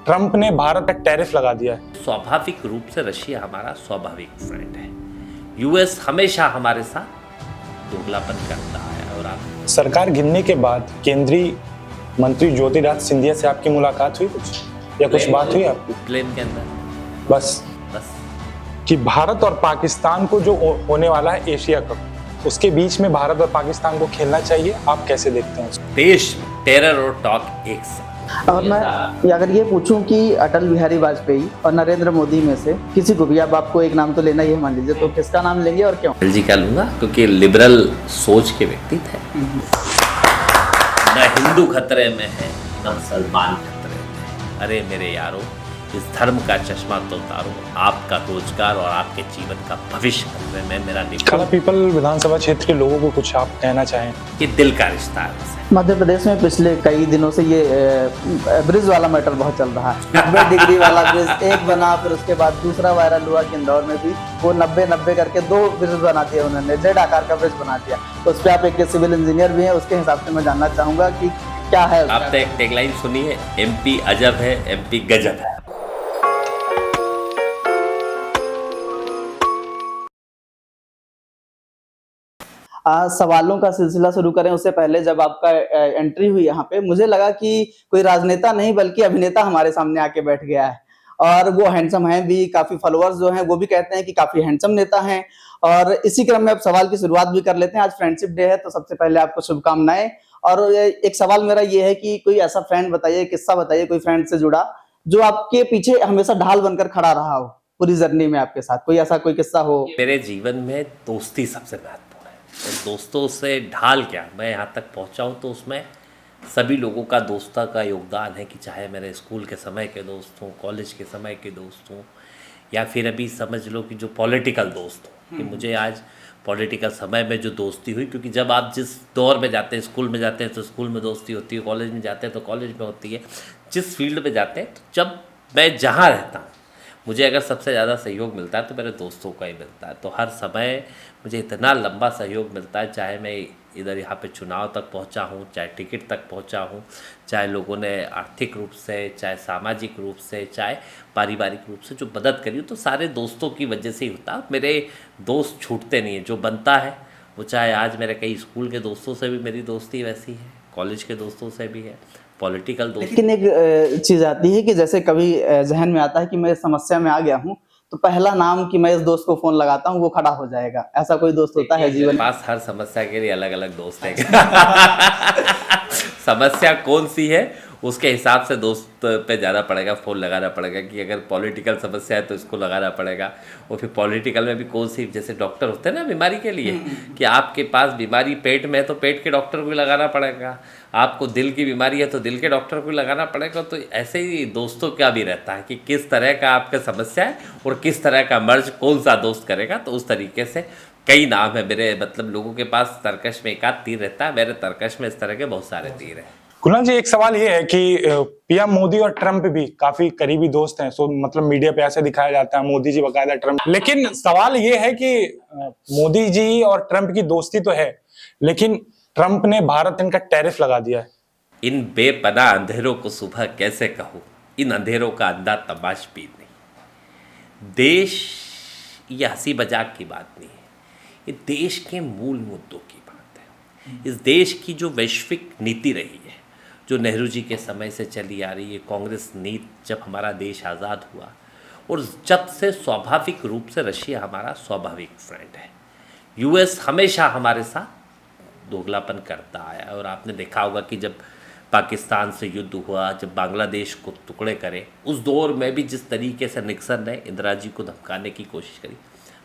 Trump ने भारत पर tariff लगा दिया है। स्वाभाविक रूप से रशिया हमारा स्वाभाविक फ्रेंड है। यूएस हमेशा हमारे साथ दोगलापन करता है। और आप सरकार गिरने के बाद केंद्रीय मंत्री ज्योतिरादित्य सिंधिया से आपकी मुलाकात हुई कुछ या कुछ बात हुई आपकी प्लेन के अंदर? बस कि भारत और पाकिस्तान को जो होने वाला है एशिया कप, उसके बीच में भारत और पाकिस्तान को खेलना चाहिए, आप कैसे देखते हैं उसको? देश टेरर और टॉक एक साथ। और मैं अगर ये पूछूं कि अटल बिहारी वाजपेयी और नरेंद्र मोदी में से किसी को भी, अब आपको एक नाम तो लेना ही है मान लीजिए, तो किसका नाम लेंगे और क्यों? अटल जी का लूंगा क्योंकि लिबरल सोच के व्यक्ति थे। न हिंदू खतरे में है न मुसलमान खतरे में। अरे मेरे यारो, इस धर्म का चश्मा तो उतारो। आपका रोजगार और आपके जीवन का भविष्य खतरे में। मेरा काला पीपल विधानसभा क्षेत्र के लोगों को कुछ आप कहना चाहें? ये दिल का रिश्ता है। मध्य प्रदेश में पिछले कई दिनों से ये ब्रिज वाला मैटर बहुत चल रहा है। 90 डिग्री वाला ब्रिज एक बना, फिर उसके बाद दूसरा वायरल हुआ कि इंदौर में भी वो 90-90 करके 2 ब्रिज बना दिया उन्होंने, जेड आकार का ब्रिज बना दिया। तो उस पर आप एक सिविल इंजीनियर भी हैं, उसके हिसाब से मैं जानना चाहूँगा कि क्या है। आपने एक टैगलाइन सुनी है, एमपी अजब है, एमपी गजब है। सवालों का सिलसिला शुरू करें उससे पहले जब आपका एंट्री हुई यहाँ पे, मुझे लगा कि कोई राजनेता नहीं बल्कि अभिनेता हमारे सामने आके बैठ गया है। और वो हैंडसम हैं भी, काफी फॉलोअर्स जो हैं वो भी कहते हैं कि काफी हैंडसम नेता हैं। और इसी क्रम में अब सवाल की शुरुआत भी कर लेते हैं। आज फ्रेंडशिप डे है, तो सबसे पहले आपको शुभकामनाएं। और एक सवाल मेरा ये है कि कोई ऐसा फ्रेंड बताइए, किस्सा बताइए कोई फ्रेंड से जुड़ा जो आपके पीछे हमेशा ढाल बनकर खड़ा रहा हो पूरी जर्नी में आपके साथ, कोई ऐसा कोई किस्सा हो। मेरे जीवन में दोस्ती सबसे महत्वपूर्ण है। और दोस्तों से ढाल क्या, मैं यहाँ तक पहुँचा हूँ तो उसमें सभी लोगों का दोस्ता का योगदान है। कि चाहे मेरे स्कूल के समय के दोस्त हों, कॉलेज के समय के दोस्त हों, या फिर अभी समझ लो कि जो पॉलिटिकल दोस्त हों। कि मुझे आज पॉलिटिकल समय में जो दोस्ती हुई, क्योंकि जब आप जिस दौर में जाते हैं, स्कूल में जाते हैं तो स्कूल में दोस्ती होती है, कॉलेज में जाते हैं तो कॉलेज में होती है, जिस फील्ड में जाते हैं, तो जब मैं जहाँ रहता हूँ मुझे अगर सबसे ज़्यादा सहयोग मिलता है तो मेरे दोस्तों का ही मिलता है। तो हर समय मुझे इतना लंबा सहयोग मिलता है, चाहे मैं इधर यहाँ पे चुनाव तक पहुँचा हूँ, चाहे टिकट तक पहुँचा हूँ, चाहे लोगों ने आर्थिक रूप से, चाहे सामाजिक रूप से, चाहे पारिवारिक रूप से जो मदद करी हो, तो सारे दोस्तों की वजह से ही होता है। मेरे दोस्त छूटते नहीं हैं, जो बनता है वो, चाहे आज मेरे कई स्कूल के दोस्तों से भी मेरी दोस्ती वैसी है, कॉलेज के दोस्तों से भी है, पॉलिटिकल दोस्त। लेकिन एक चीज आती है कि जैसे कभी जहन में आता है कि मैं इस समस्या में आ गया हूँ, तो पहला नाम कि मैं इस दोस्त को फोन लगाता हूँ वो खड़ा हो जाएगा। ऐसा कोई दोस्त होता है जीवन में? पास हर समस्या के लिए अलग अलग दोस्त है। समस्या कौन सी है उसके हिसाब से दोस्त पे ज़्यादा पड़ेगा, फ़ोन लगाना पड़ेगा। कि अगर पॉलिटिकल समस्या है तो इसको लगाना पड़ेगा। और फिर पॉलिटिकल में भी कौन सी, जैसे डॉक्टर होते हैं ना बीमारी के लिए, कि आपके पास बीमारी पेट में है तो पेट के डॉक्टर को लगाना पड़ेगा, आपको दिल की बीमारी है तो दिल के डॉक्टर को लगाना पड़ेगा। तो ऐसे ही दोस्तों का भी रहता है कि किस तरह का आपका समस्या है और किस तरह का मर्ज कौन सा दोस्त करेगा। तो उस तरीके से कई नाम है मेरे, मतलब लोगों के पास तरकश में एक आध तीर रहता है, मेरे तरकश में इस तरह के बहुत सारे तीर हैं। कुणाल जी, एक सवाल ये है कि पीएम मोदी और ट्रंप भी काफी करीबी दोस्त हैं। सो मतलब मीडिया पे ऐसे दिखाया जाता है, मोदी जी बकायदा ट्रंप। लेकिन सवाल ये है कि मोदी जी और ट्रंप की दोस्ती तो है, लेकिन ट्रंप ने भारत पर टैरिफ लगा दिया है। इन बेपनाह अंधेरों को सुबह कैसे कहूँ, इन अंधेरों का अंधा तमाश भी नहीं। देश, ये हंसी मजाक की बात नहीं है, ये देश के मूल मुद्दों की बात है। इस देश की जो वैश्विक नीति रही है, जो नेहरू जी के समय से चली आ रही है, कांग्रेस नीति, जब हमारा देश आज़ाद हुआ, और जब से स्वाभाविक रूप से रशिया हमारा स्वाभाविक फ्रेंड है। यूएस हमेशा हमारे साथ दोगलापन करता आया। और आपने देखा होगा कि जब पाकिस्तान से युद्ध हुआ, जब बांग्लादेश को टुकड़े करे, उस दौर में भी जिस तरीके से निक्सन ने इंदिरा जी को धमकाने की कोशिश करी,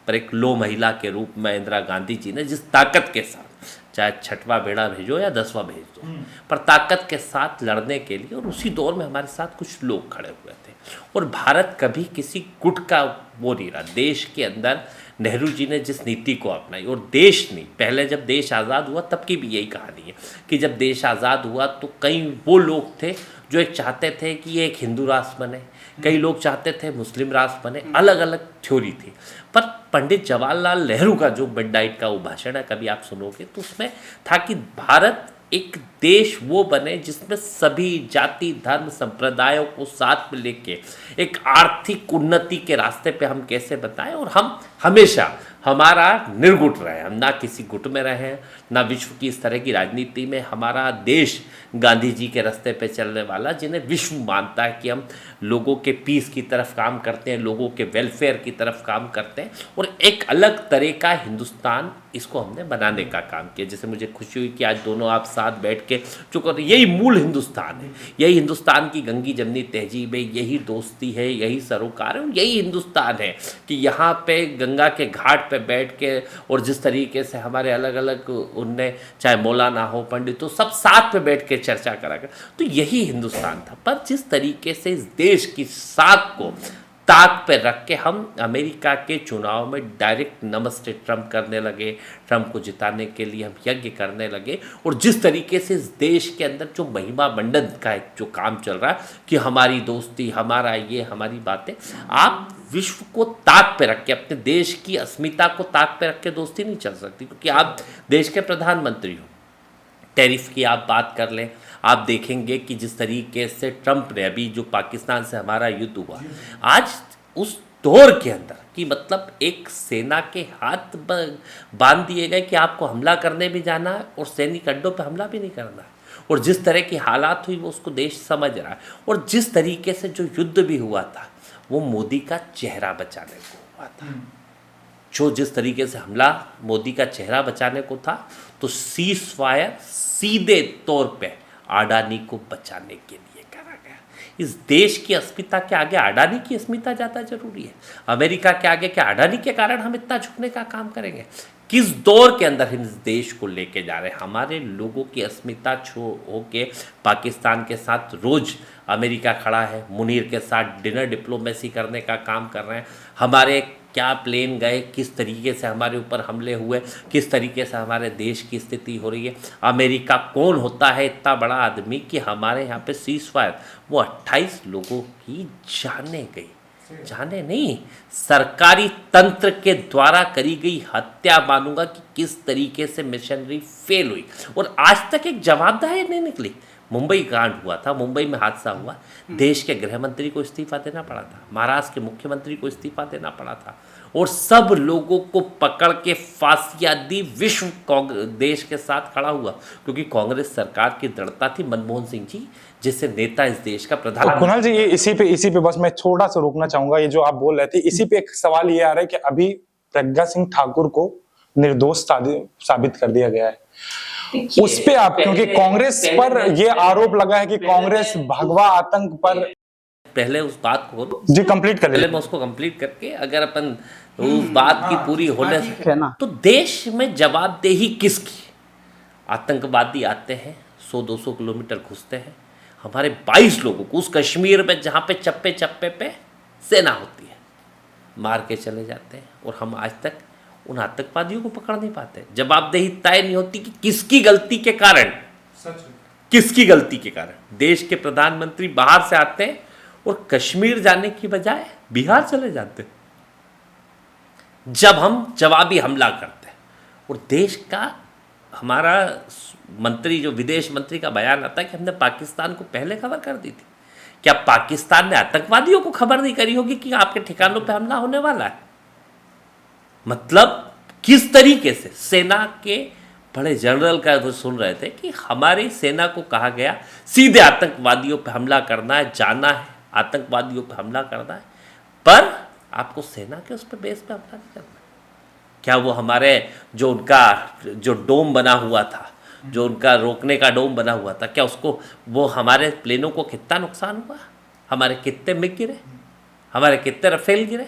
पर एक लो महिला के रूप में इंदिरा गांधी जी ने जिस ताकत के साथ, चाहे 6वां बेड़ा भेजो या 10वां भेज दो, पर ताकत के साथ लड़ने के लिए, और उसी दौर में हमारे साथ कुछ लोग खड़े हुए थे। और भारत कभी किसी गुट का वो नहीं रहा। देश के अंदर नेहरू जी ने जिस नीति को अपनाई, और देश नहीं, पहले जब देश आज़ाद हुआ तब की भी यही कहानी है कि जब देश आज़ाद हुआ तो कई वो लोग थे जो एक चाहते थे कि ये एक हिंदू राष्ट्र बने, कई लोग चाहते थे मुस्लिम राष्ट्र बने, अलग अलग थ्योरी थी। पर पंडित जवाहरलाल नेहरू का जो मिडनाइट का वो भाषण है, कभी आप सुनोगे तो उसमें था कि भारत एक देश वो बने जिसमें सभी जाति धर्म संप्रदायों को साथ में लेके एक आर्थिक उन्नति के रास्ते पे हम कैसे बताएं, और हम हमेशा हमारा निर्गुट रहे, हम ना किसी गुट में रहे, ना विश्व की इस तरह की राजनीति में। हमारा देश गांधी जी के रास्ते पे चलने वाला, जिन्हें विश्व मानता है कि हम लोगों के पीस की तरफ काम करते हैं, लोगों के वेलफेयर की तरफ काम करते हैं, और एक अलग तरह का हिंदुस्तान इसको हमने बनाने का काम किया। जैसे मुझे खुशी हुई कि आज दोनों आप साथ बैठ के चुका, यही मूल हिंदुस्तान है, यही हिंदुस्तान की गंगी जमनी तहजीब है, यही दोस्ती है, यही सरोकार है, यही हिंदुस्तान है कि यहाँ पे गंगा के घाट पे बैठ के, और जिस तरीके से हमारे अलग अलग उनने, चाहे मौलाना हो, पंडित हो, सब साथ में बैठ के चर्चा करा कर, तो यही हिंदुस्तान था। पर जिस तरीके से इस देश की साख को ताक पे रख के हम अमेरिका के चुनाव में डायरेक्ट नमस्ते ट्रम्प करने लगे, ट्रम्प को जिताने के लिए हम यज्ञ करने लगे, और जिस तरीके से इस देश के अंदर जो महिमा मंडन का एक जो काम चल रहा है कि हमारी दोस्ती, हमारा ये, हमारी बातें, आप विश्व को ताक पे रख के, अपने देश की अस्मिता को ताक पे रख के दोस्ती नहीं चल सकती, क्योंकि आप देश के प्रधानमंत्री हो। टैरिफ की आप बात कर लें, आप देखेंगे कि जिस तरीके से ट्रंप ने अभी जो पाकिस्तान से हमारा युद्ध हुआ, आज उस दौर के अंदर कि मतलब एक सेना के हाथ बांध दिए गए कि आपको हमला करने भी जाना है और सैनिक अड्डों पे हमला भी नहीं करना है, और जिस तरह की हालात हुई वो उसको देश समझ रहा है, और जिस तरीके से जो युद्ध भी हुआ था वो मोदी का चेहरा बचाने को हुआ था। जो जिस तरीके से हमला मोदी का चेहरा बचाने को था, तो सीज फायर सीधे तौर पे अडानी को बचाने के लिए करा गया। इस देश की अस्मिता के आगे अडानी की अस्मिता ज़्यादा जरूरी है। अमेरिका के आगे क्या अडानी के कारण हम इतना झुकने का काम करेंगे? किस दौर के अंदर हम इस देश को लेके जा रहे हैं? हमारे लोगों की अस्मिता छो होके पाकिस्तान के साथ रोज़ अमेरिका खड़ा है, मुनीर के साथ डिनर डिप्लोमेसी करने का काम कर रहे हैं। हमारे क्या प्लेन गए, किस तरीके से हमारे ऊपर हमले हुए, किस तरीके से हमारे देश की स्थिति हो रही है। अमेरिका कौन होता है इतना बड़ा आदमी कि हमारे यहाँ पे सीज फायर, वो 28 लोगों की जाने गई, जाने नहीं, सरकारी तंत्र के द्वारा करी गई हत्या मानूंगा कि किस तरीके से मिशनरी फेल हुई, और आज तक एक जवाबदारी नहीं निकली। मुंबई कांड हुआ था, मुंबई में हादसा हुआ, देश के गृह मंत्री को इस्तीफा देना पड़ा था, महाराष्ट्र के मुख्यमंत्री को इस्तीफा देना पड़ा था, और सब लोगों को पकड़ के फांसियां दी। विश्व देश के साथ खड़ा हुआ क्योंकि कांग्रेस सरकार की दृढ़ता थी। मनमोहन सिंह जी जैसे नेता इस देश का प्रधान। तो कुणाल जी, ये इसी पे बस मैं थोड़ा सा रोकना चाहूंगा। ये जो आप बोल रहे थे, इसी पे एक सवाल ये आ रहा है कि अभी प्रज्ञा सिंह ठाकुर को निर्दोष साबित कर दिया गया है, उस पे आप, क्योंकि कांग्रेस पर ये आरोप लगा है कि कांग्रेस भगवा आतंक पर, पहले उस बात को जी कंप्लीट कर पहले मैं उसको कंप्लीट करके, अगर अपन उस बात की पूरी होने से, तो देश में जवाबदेही किसकी? आतंकवादी आते हैं, 100-200 किलोमीटर घुसते हैं, हमारे 22 लोगों को उस कश्मीर में जहाँ पे चप्पे चप्पे पे सेना होती है मार के चले जाते हैं, और हम आज तक उन आतंकवादियों को पकड़ नहीं पाते। जवाबदेही तय नहीं होती कि किसकी गलती के कारण, किसकी गलती के कारण देश के प्रधानमंत्री बाहर से आते हैं और कश्मीर जाने की बजाय बिहार चले जाते हैं, जब हम जवाबी हमला करते हैं। और देश का हमारा मंत्री, जो विदेश मंत्री का बयान आता है कि हमने पाकिस्तान को पहले खबर कर दी थी। क्या पाकिस्तान ने आतंकवादियों को खबर नहीं करी होगी कि आपके ठिकानों पे हमला होने वाला है? मतलब किस तरीके से सेना के बड़े जनरल का वो सुन रहे थे कि हमारी सेना को कहा गया सीधे आतंकवादियों पे हमला करना है, जाना है, आतंकवादियों पे हमला करना है, पर आपको सेना के उस पर बेस पे हमला नहीं करना। क्या वो हमारे जो उनका जो डोम बना हुआ था, जो उनका रोकने का डोम बना हुआ था, क्या उसको, वो हमारे प्लेनों को कितना नुकसान हुआ? हमारे कितने मिग गिरे, हमारे कितने रफेल गिरे?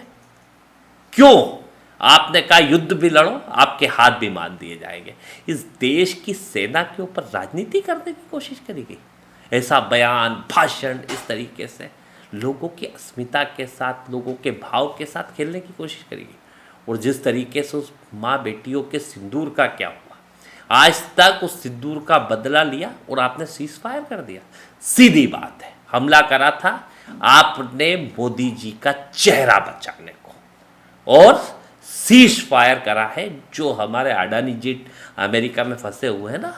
क्यों? आपने कहा युद्ध भी लड़ो, आपके हाथ भी मान दिए जाएंगे। इस देश की सेना के ऊपर राजनीति करने की कोशिश करी गई। ऐसा बयान, भाषण, इस तरीके से लोगों की अस्मिता के साथ, लोगों के भाव के साथ खेलने की कोशिश करी गई। और जिस तरीके से उस माँ बेटियों के सिंदूर का क्या हुआ, आज तक उस सिंदूर का बदला लिया और आपने सीज फायर कर दिया। सीधी बात है, हमला करा था आपने मोदी जी का चेहरा बचाने को, और सीज फायर करा है, जो हमारे अडानी जी अमेरिका में फंसे हुए हैं ना,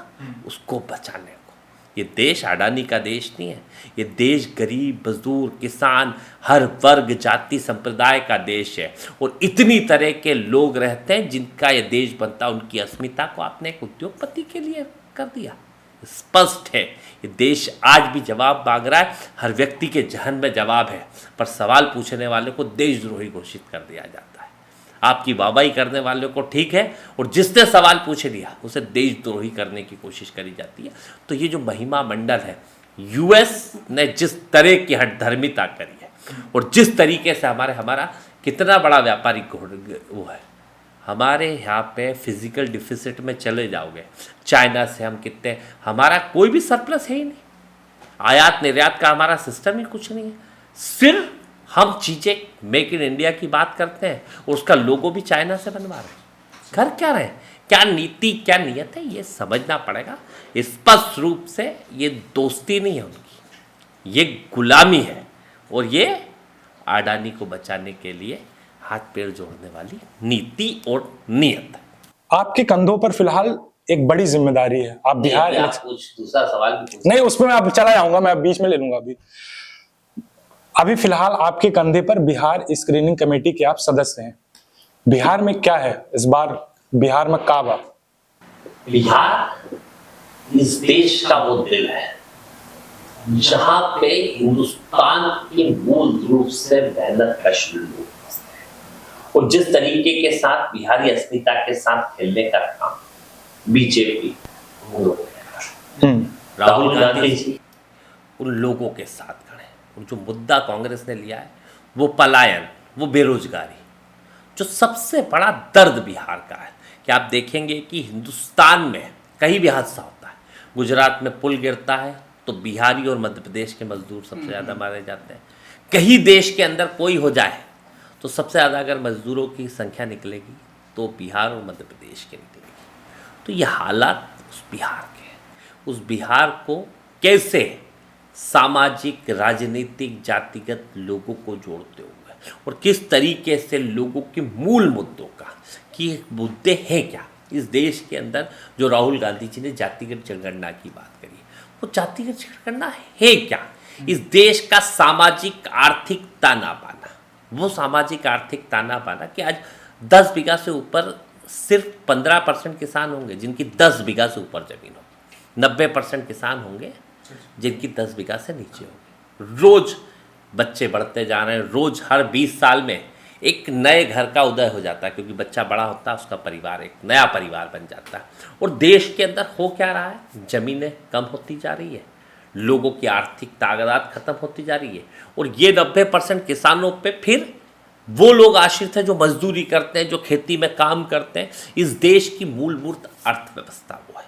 उसको बचाने को। ये देश अडानी का देश नहीं है, ये देश गरीब, मजदूर, किसान, हर वर्ग, जाति, संप्रदाय का देश है। और इतनी तरह के लोग रहते हैं जिनका ये देश बनता, उनकी अस्मिता को आपने एक उद्योगपति के लिए कर दिया। स्पष्ट है, ये देश आज भी जवाब मांग रहा है, हर व्यक्ति के जहन में जवाब है, पर सवाल पूछने वाले को देशद्रोही घोषित कर दिया जाता है। आपकी वाहवाही करने वाले को ठीक है, और जिसने सवाल पूछ लिया उसे देशद्रोही करने की कोशिश करी जाती है। तो ये जो महिमा मंडल है, यूएस ने जिस तरह की हठधर्मिता करी है, और जिस तरीके से हमारा कितना बड़ा व्यापारिक वो है, हमारे यहाँ पे फिजिकल डिफिसिट में चले जाओगे, चाइना से हम कितने, हमारा कोई भी सरप्लस है ही नहीं, आयात निर्यात का हमारा सिस्टम ही कुछ नहीं है। सिर्फ हम चीज़ें मेक इन इंडिया की बात करते हैं, और उसका लोगो भी चाइना से बनवा रहे हैं। कर क्या रहे हैं, क्या नीति, क्या नियत है, ये समझना पड़ेगा। स्पष्ट रूप से ये दोस्ती नहीं है उनकी, ये गुलामी है, और ये अडानी को बचाने के लिए हाथ पैर जोड़ने वाली नीति और नियत है। आपके कंधों पर फिलहाल एक बड़ी जिम्मेदारी है। आप बिहार कुछ दूसरा सवाल भी पूछ, नहीं, उसमें मैं अब चला जाऊंगा, मैं बीच में ले लूंगा। अभी फिलहाल आपके कंधे पर बिहार स्क्रीनिंग कमेटी के आप सदस्य हैं। बिहार में क्या है इस बार, बिहार में काबा? बिहार इस देश का वो दिल है जहां पे हिंदुस्तान के मूल रूप से मेहनत कश लोग, और जिस तरीके के साथ बिहारी अस्मिता के साथ खेलने का काम बीजेपी राहुल गांधी जी उन लोगों के साथ खड़े। और जो मुद्दा कांग्रेस ने लिया है वो पलायन, वो बेरोजगारी, जो सबसे बड़ा दर्द बिहार का है। कि आप देखेंगे कि हिंदुस्तान में कहीं भी हादसा होता है, गुजरात में पुल गिरता है तो बिहारी और मध्य प्रदेश के मजदूर सबसे ज़्यादा मारे जाते हैं। कहीं देश के अंदर कोई हो जाए तो सबसे ज़्यादा अगर मजदूरों की संख्या निकलेगी तो बिहार और मध्य प्रदेश की निकलेगी। तो ये हालात उस बिहार के हैं। उस बिहार को कैसे सामाजिक, राजनीतिक, जातिगत लोगों को जोड़ते हुए, और किस तरीके से लोगों के मूल मुद्दों का, कि मुद्दे हैं क्या इस देश के अंदर। जो राहुल गांधी जी ने जातिगत जनगणना की बात करी, वो जातिगत जनगणना है क्या? इस देश का सामाजिक आर्थिक ताना बाना, वो सामाजिक आर्थिक ताना बाना कि आज 10 बीघा से ऊपर सिर्फ 15% किसान होंगे जिनकी 10 बीघा से ऊपर जमीन होगी, 90% किसान होंगे जिनकी 10 बीघा से नीचे होगी। रोज बच्चे बढ़ते जा रहे हैं, रोज हर 20 साल में एक नए घर का उदय हो जाता है, क्योंकि बच्चा बड़ा होता है, उसका परिवार एक नया परिवार बन जाता है। और देश के अंदर हो क्या रहा है, ज़मीनें कम होती जा रही है, लोगों की आर्थिक ताकत खत्म होती जा रही है, और ये 90% किसानों पे फिर वो लोग आश्रित हैं जो मजदूरी करते हैं, जो खेती में काम करते हैं। इस देश की मूलभूत अर्थव्यवस्था वो है।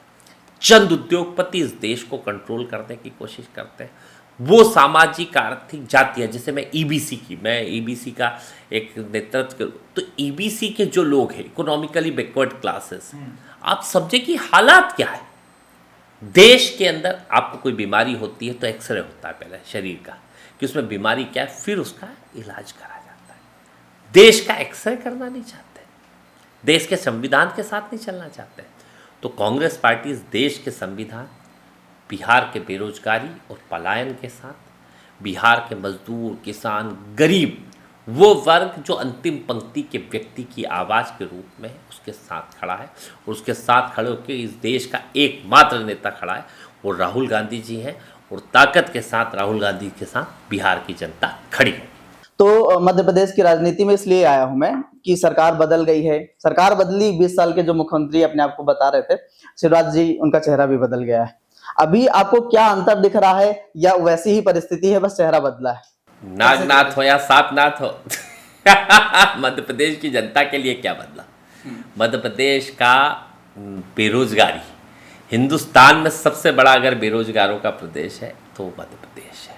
चंद उद्योगपति इस देश को कंट्रोल करने की कोशिश करते हैं। वो सामाजिक आर्थिक जाति है, जैसे मैं ईबीसी का एक नेतृत्व, तो ईबीसी के जो लोग हैं, इकोनॉमिकली बैकवर्ड क्लासेस, आप समझे कि हालात क्या है। देश के अंदर आपको कोई बीमारी होती है तो एक्सरे होता है पहले शरीर का, कि उसमें बीमारी क्या है, फिर उसका इलाज करा जाता है। देश का एक्सरे करना नहीं चाहते, देश के संविधान के साथ नहीं चलना चाहते। तो कांग्रेस पार्टी इस देश के संविधान, बिहार के बेरोजगारी और पलायन के साथ, बिहार के मजदूर, किसान, गरीब, वो वर्ग जो अंतिम पंक्ति के व्यक्ति की आवाज़ के रूप में उसके साथ खड़ा है, और उसके साथ खड़े होकर इस देश का एकमात्र नेता खड़ा है, वो राहुल गांधी जी हैं। और ताकत के साथ राहुल गांधी के साथ बिहार की जनता खड़ी है। तो मध्य प्रदेश की राजनीति में इसलिए आया हूं मैं कि सरकार बदल गई है। सरकार बदली, 20 साल के जो मुख्यमंत्री अपने आप को बता रहे थे शिवराज जी, उनका चेहरा भी बदल गया है। अभी आपको क्या अंतर दिख रहा है, या वैसी ही परिस्थिति है, बस चेहरा बदला है? नागनाथ हो या सापनाथ हो मध्य प्रदेश की जनता के लिए क्या बदला? मध्य प्रदेश का बेरोजगारी, हिंदुस्तान में सबसे बड़ा अगर बेरोजगारों का प्रदेश है तो मध्य प्रदेश है।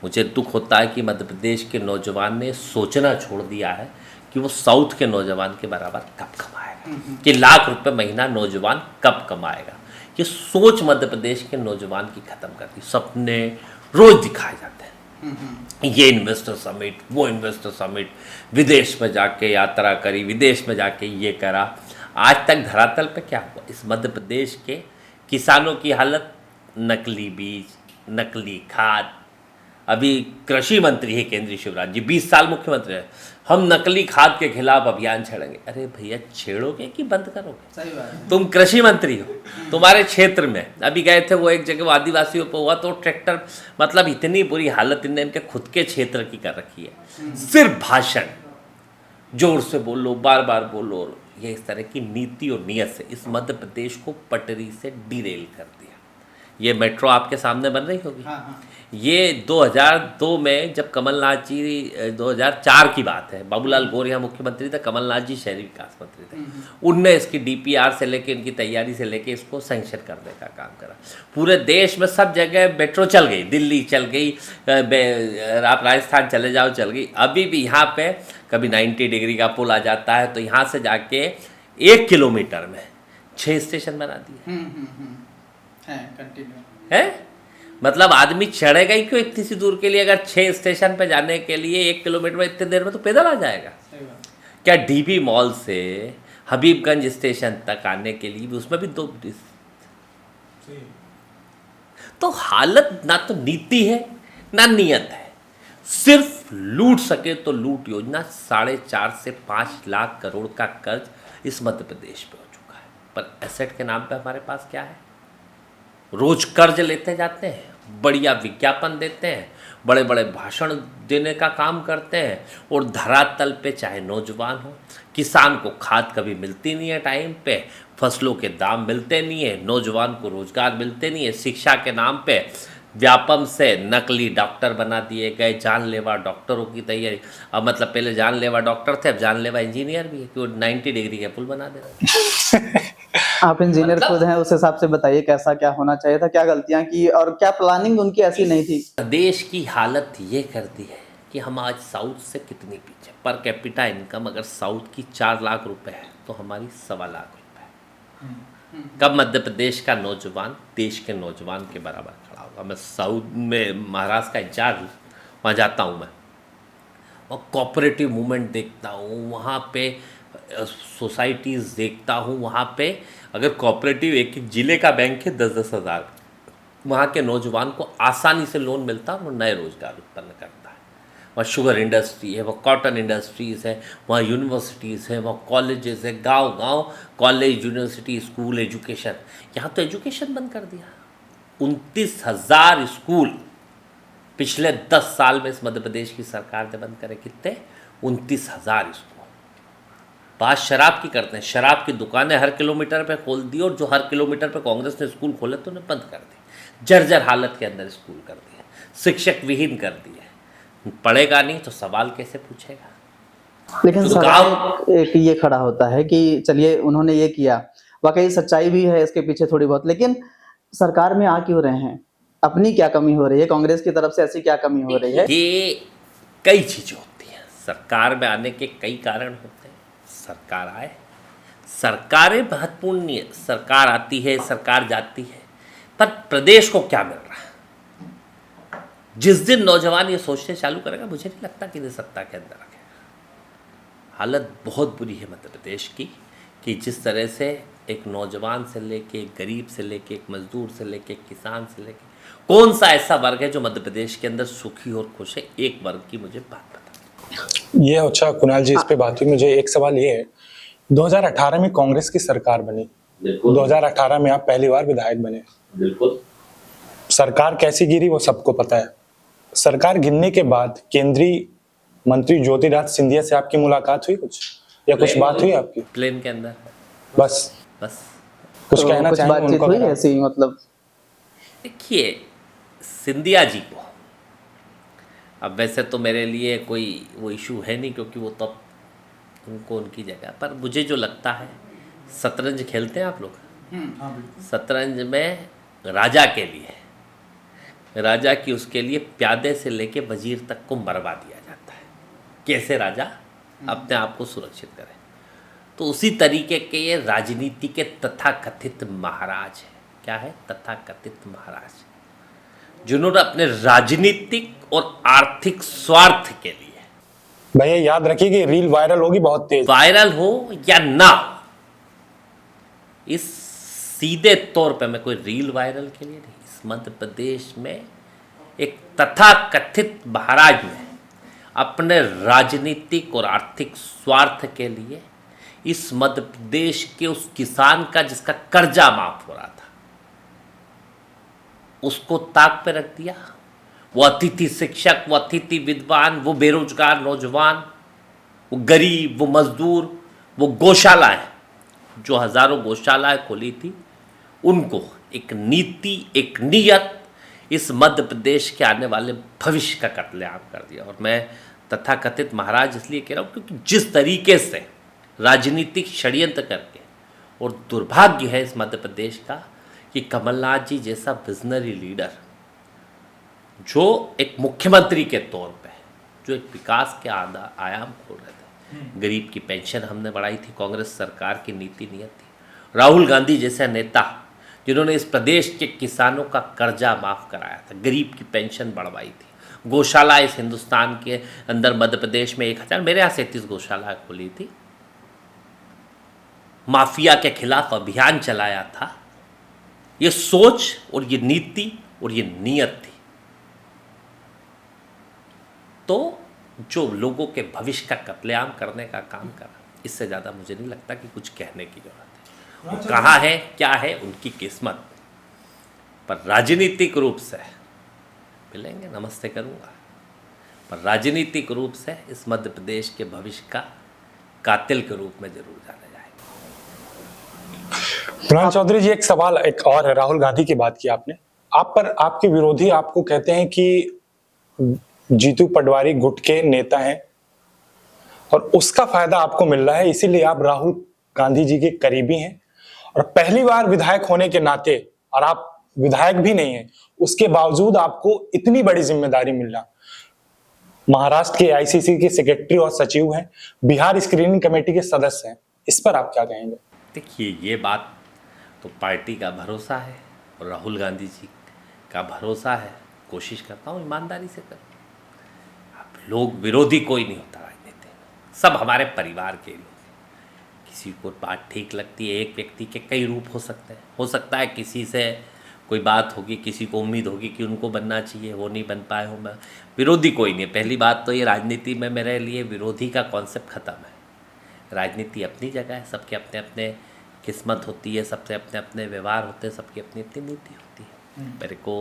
मुझे दुख होता है कि मध्य प्रदेश के नौजवान ने सोचना छोड़ दिया है कि वो साउथ के नौजवान के बराबर कब कमाएगा, कि लाख रुपए महीना नौजवान कब कमाएगा। ये सोच मध्य प्रदेश के नौजवान की खत्म कर दी। सपने रोज दिखाए जाते हैं, ये इन्वेस्टर समिट, वो इन्वेस्टर समिट, विदेश में जाके यात्रा करी, विदेश में जाके ये करा। आज तक धरातल पे क्या हुआ? इस मध्य प्रदेश के किसानों की हालत, नकली बीज, नकली खाद। अभी कृषि मंत्री है केंद्रीय शिवराज जी, 20 साल मुख्यमंत्री है, हम नकली खाद के खिलाफ अभियान छेड़ेंगे। अरे भैया, छेड़ोगे कि बंद करोगे? सही बात है। तुम कृषि मंत्री हो, तुम्हारे क्षेत्र में अभी गए थे वो एक जगह, वो आदिवासियों पर हुआ, तो ट्रैक्टर, मतलब इतनी बुरी हालत इनके खुद के क्षेत्र की कर रखी है। सिर्फ भाषण, जोर से बोलो, बार बार बोलो, ये इस तरह की नीति और नीयत से इस मध्य प्रदेश को पटरी से डिरेल कर दिया। ये मेट्रो आपके सामने बन रही होगी। ये 2002 में जब कमलनाथ जी, 2004 की बात है, बाबूलाल गौर यहाँ मुख्यमंत्री थे, कमलनाथ जी शहरी विकास मंत्री थे। उनने इसकी डीपीआर से लेके, इनकी तैयारी से लेके इसको सैंक्शन करने का काम करा। पूरे देश में सब जगह मेट्रो चल गई, दिल्ली चल गई, आप राजस्थान चले जाओ चल गई। अभी भी यहाँ पे कभी 90 डिग्री का पुल आ जाता है, तो यहाँ से जाके 1 किलोमीटर में 6 स्टेशन बना दिए है। मतलब आदमी चढ़ेगा ही क्यों इतनी सी दूर के लिए? अगर 6 स्टेशन पे जाने के लिए 1 किलोमीटर में इतनी देर में तो पैदल आ जाएगा। क्या डीबी मॉल से हबीबगंज स्टेशन तक आने के लिए भी उसमें भी 2 तो हालत ना तो नीति है ना नियत है, सिर्फ लूट सके तो लूट योजना। 4.5 से 5 लाख करोड़ का कर्ज इस मध्य प्रदेश पे हो चुका है। पर एसेट के नाम पे हमारे पास क्या है? रोज कर्ज लेते जाते हैं, बढ़िया विज्ञापन देते हैं, बड़े बड़े भाषण देने का काम करते हैं, और धरातल पे चाहे नौजवान हो, किसान को खाद कभी मिलती नहीं है टाइम पे, फसलों के दाम मिलते नहीं है, नौजवान को रोजगार मिलते नहीं है। शिक्षा के नाम पे व्यापम से नकली डॉक्टर बना दिए गए, जानलेवा डॉक्टरों की तैयारी। अब मतलब पहले जानलेवा डॉक्टर थे, अब जानलेवा इंजीनियर भी है कि वो 90 डिग्री के पुल बना दे रहे हैं। आप इंजीनियर खुद हैं, उस हिसाब से बताइए कैसा क्या होना चाहिए था, क्या गलतियां की और क्या प्लानिंग उनकी ऐसी नहीं थी? देश की हालत ये करती है कि हम आज साउथ से कितनी पीछे। पर कैपिटा इनकम अगर साउथ की 4 लाख रुपए है तो हमारी 1.25 लाख रुपए है। कब मध्य प्रदेश का नौजवान देश के नौजवान के बराबर खड़ा होगा? मैं साउथ में महाराष्ट्र का इंचार्ज हूँ, वहाँ जाता हूँ मैं, और कोऑपरेटिव मूवमेंट देखता हूँ, वहाँ पे सोसाइटीज़ देखता हूँ। वहाँ पे अगर कोऑपरेटिव एक एक जिले का बैंक है, 10-10 हज़ार, वहाँ के नौजवान को आसानी से लोन मिलता है और नए रोजगार उत्पन्न करता है। वहाँ शुगर इंडस्ट्री है, वहाँ कॉटन इंडस्ट्रीज़ है, वहाँ यूनिवर्सिटीज़ है, वहाँ कॉलेजेस है, गांव गांव कॉलेज, यूनिवर्सिटी, स्कूल, एजुकेशन। यहाँ तो एजुकेशन बंद कर दिया। 29,000 स्कूल पिछले 10 साल में इस मध्य प्रदेश की सरकार ने बंद करे। कितने? 29,000 स्कूल। बात शराब की करते हैं, शराब की दुकानें हर किलोमीटर पे खोल दी, और जो हर किलोमीटर पे कांग्रेस ने स्कूल खोले तो उन्हें बंद कर दी। जर्जर हालत के अंदर स्कूल कर दिए, शिक्षक विहीन कर दिए। पढ़ेगा नहीं तो सवाल कैसे पूछेगा? लेकिन तो सवाल एक ये खड़ा होता है कि चलिए उन्होंने ये किया, वाकई सच्चाई भी है इसके पीछे थोड़ी बहुत, लेकिन सरकार में आ क्यों रहे हैं? अपनी क्या कमी हो रही है? कांग्रेस की तरफ से ऐसी क्या कमी हो रही है? ये कई चीज़ें होती हैं। सरकार में आने के कई कारण होते हैं। सरकार आए, सरकारें महत्वपूर्ण नहीं है, सरकार आती है, सरकार जाती है, पर प्रदेश को क्या मिल रहा है? जिस दिन नौजवान ये सोचने चालू करेगा, मुझे नहीं लगता कि सत्ता के अंदर रखेगा। हालत बहुत बुरी है मध्य प्रदेश की, कि जिस तरह से एक नौजवान से लेके, एक गरीब से लेके, एक मजदूर से लेके, एक किसान से लेके, कौन सा ऐसा वर्ग है जो मध्य प्रदेश के अंदर सुखी और खुश है? एक वर्ग की मुझे बात बता। ये अच्छा कुणाल जी, इस पे बात हुई। मुझे एक सवाल ये है, 2018 में कांग्रेस की सरकार बनी, 2018 में आप पहली बार विधायक बने। बिल्कुल। सरकार कैसी गिरी वो सबको पता है। सरकार गिरने के बाद केंद्रीय मंत्री ज्योतिरादित्य सिंधिया से आपकी मुलाकात हुई कुछ, या कुछ बात हुई आपकी? प्लेन के अंदर बस कुछ तो कहना कुछ चाहेंगे बातचीत उनको? हुई ऐसी? मतलब देखिए, सिंधिया जी को, अब वैसे तो मेरे लिए कोई वो इशू है नहीं, क्योंकि वो तो उनको उनकी जगह, पर मुझे जो लगता है, शतरंज खेलते हैं आप लोग? शतरंज में राजा के लिए, राजा की उसके लिए प्यादे से लेके वजीर तक को मरवा दिया जाता है, कैसे राजा अपने आप को सुरक्षित करे। तो उसी तरीके के ये राजनीति के तथाकथित महाराज है। क्या है? तथाकथित महाराज। जिन्होंने अपने राजनीतिक और आर्थिक स्वार्थ के लिए, भैया याद रखिए कि रील वायरल होगी बहुत तेज। वायरल हो या ना हो, इस सीधे तौर पे मैं कोई रील वायरल के लिए नहीं, इस मध्य प्रदेश में एक तथाकथित महाराज ने अपने राजनीतिक और आर्थिक स्वार्थ के लिए इस मध्य प्रदेश के उस किसान का जिसका कर्जा माफ हो रहा था, उसको ताक पे रख दिया। वो अतिथि शिक्षक, वो अतिथि विद्वान, वो बेरोजगार नौजवान, वो गरीब, वो मजदूर, वो गौशालाएं जो हजारों गौशालाएं खोली थी, उनको एक नीति, एक नियत इस मध्य प्रदेश के आने वाले भविष्य का कत्लेआम कर दिया। और मैं तथाकथित महाराज इसलिए कह रहा हूँ क्योंकि जिस तरीके से राजनीतिक षड्यंत्र करके, और दुर्भाग्य है इस मध्य प्रदेश का कि कमलनाथ जी जैसा विजनरी लीडर, जो एक मुख्यमंत्री के तौर पे जो एक विकास के आयाम खोल रहे थे, गरीब की पेंशन हमने बढ़ाई थी, कांग्रेस सरकार की नीति नियत थी। राहुल गांधी जैसे नेता जिन्होंने इस प्रदेश के किसानों का कर्जा माफ कराया था, गरीब की पेंशन बढ़वाई थी, गौशाला इस हिंदुस्तान के अंदर मध्य प्रदेश में 1000, मेरे यहाँ 37 गौशाला खोली थी, माफिया के खिलाफ अभियान चलाया था। ये सोच और ये नीति और ये नियत थी। तो जो लोगों के भविष्य का कत्लेआम करने का काम करा, इससे ज़्यादा मुझे नहीं लगता कि कुछ कहने की जरूरत है। वो कहाँ है, क्या है, उनकी किस्मत, पर राजनीतिक रूप से मिलेंगे, नमस्ते करूँगा, पर राजनीतिक रूप से इस मध्य प्रदेश के भविष्य का कातिल के रूप में जरूर जाना जाएगा। कुणाल चौधरी जी, एक सवाल एक और है। राहुल गांधी की बात की आपने, आप पर आपके विरोधी आपको कहते हैं कि जीतू पटवारी गुट के नेता हैं और उसका फायदा आपको मिल रहा है, इसीलिए आप राहुल गांधी जी के करीबी हैं, और पहली बार विधायक होने के नाते, और आप विधायक भी नहीं हैं, उसके बावजूद आपको इतनी बड़ी जिम्मेदारी मिल रहा। महाराष्ट्र के आईसीसी के सेक्रेटरी और सचिव हैं, बिहार स्क्रीनिंग कमेटी के सदस्य हैं, इस पर आप क्या कहेंगे? देखिए, ये बात तो पार्टी का भरोसा है और राहुल गांधी जी का भरोसा है। कोशिश करता हूँ ईमानदारी से करूँ। अब लोग विरोधी कोई नहीं होता राजनीति में, सब हमारे परिवार के लोग। किसी को बात ठीक लगती है, एक व्यक्ति के कई रूप हो सकते हैं। हो सकता है किसी से कोई बात होगी, किसी को उम्मीद होगी कि उनको बनना चाहिए, वो नहीं बन पाए हो। मैं विरोधी कोई नहीं है। पहली बात तो ये, राजनीति में मेरे लिए विरोधी का कॉन्सेप्ट ख़त्म है। राजनीति अपनी जगह है, सबके अपने अपने किस्मत होती है, सबसे अपने अपने व्यवहार होते हैं, सबकी अपनी अपनी नीति होती है। मेरे को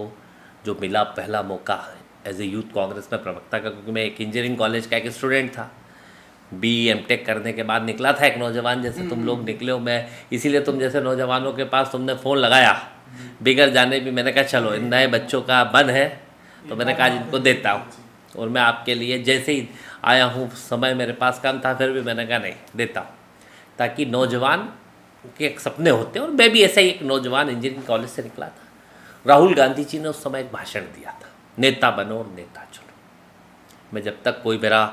जो मिला पहला मौका एज ए यूथ कांग्रेस में प्रवक्ता का, क्योंकि मैं एक इंजीनियरिंग कॉलेज का एक स्टूडेंट था, BE-M.Tech करने के बाद निकला था एक नौजवान जैसे तुम लोग निकले हो। मैं इसीलिए तुम जैसे नौजवानों के पास तुमने फ़ोन लगाया बिगड़ जाने भी, मैंने कहा चलो इन नए बच्चों का मन है, तो मैंने कहा इनको देता हूँ। और मैं आपके लिए जैसे ही आया हूँ, समय मेरे पास कम था, फिर भी मैंने कहा नहीं, देता हूँ, ताकि नौजवान के एक सपने होते हैं। और मैं भी ऐसा ही एक नौजवान इंजीनियरिंग कॉलेज से निकला था। राहुल गांधी जी ने उस समय एक भाषण दिया था, नेता बनो और नेता चुनो। मैं जब तक कोई मेरा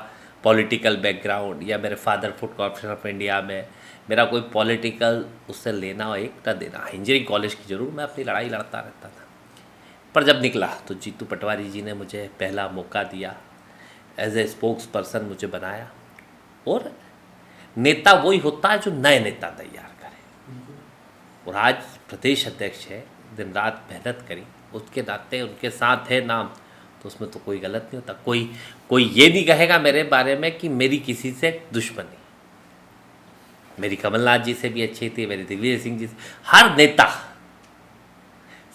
पॉलिटिकल बैकग्राउंड या मेरे father food corporation of India में मेरा कोई पॉलिटिकल उससे लेना एक ना देना, इंजीनियरिंग कॉलेज की जरूर मैं अपनी लड़ाई लड़ता रहता था। पर जब निकला तो जीतू पटवारी जी ने मुझे पहला मौका दिया, एज ए स्पोक्स पर्सन मुझे बनाया। और नेता वही होता है जो नए नेता तैयार करे। और आज प्रदेश अध्यक्ष है, दिन रात मेहनत करी, उसके नाते उनके साथ है नाम, तो उसमें तो कोई गलत नहीं होता। कोई ये नहीं कहेगा मेरे बारे में कि मेरी किसी से दुश्मनी। मेरी कमलनाथ जी से भी अच्छी थी, मेरी दिग्विजय सिंह जी से, हर नेता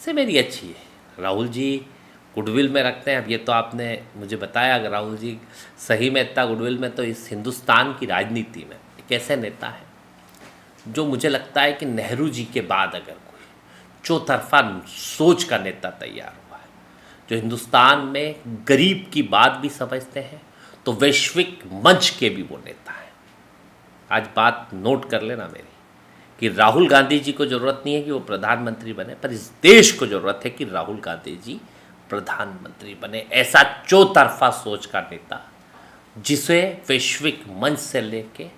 से मेरी अच्छी है। राहुल जी गुडविल में रखते हैं। अब ये तो आपने मुझे बताया, अगर राहुल जी सही में इतना गुडविल में, तो इस हिंदुस्तान की राजनीति में एक ऐसे नेता है जो मुझे लगता है कि नेहरू जी के बाद अगर कोई चौतरफा सोच का नेता तैयार हुआ है, जो हिंदुस्तान में गरीब की बात भी समझते हैं, तो वैश्विक मंच के भी वो नेता है। आज बात नोट कर लेना मेरी, कि राहुल गांधी जी को ज़रूरत नहीं है कि वो प्रधानमंत्री बने, पर इस देश को ज़रूरत है कि राहुल गांधी जी प्रधानमंत्री बने। ऐसा चौतरफा सोच का नेता, जिसे वैश्विक मंच से लेके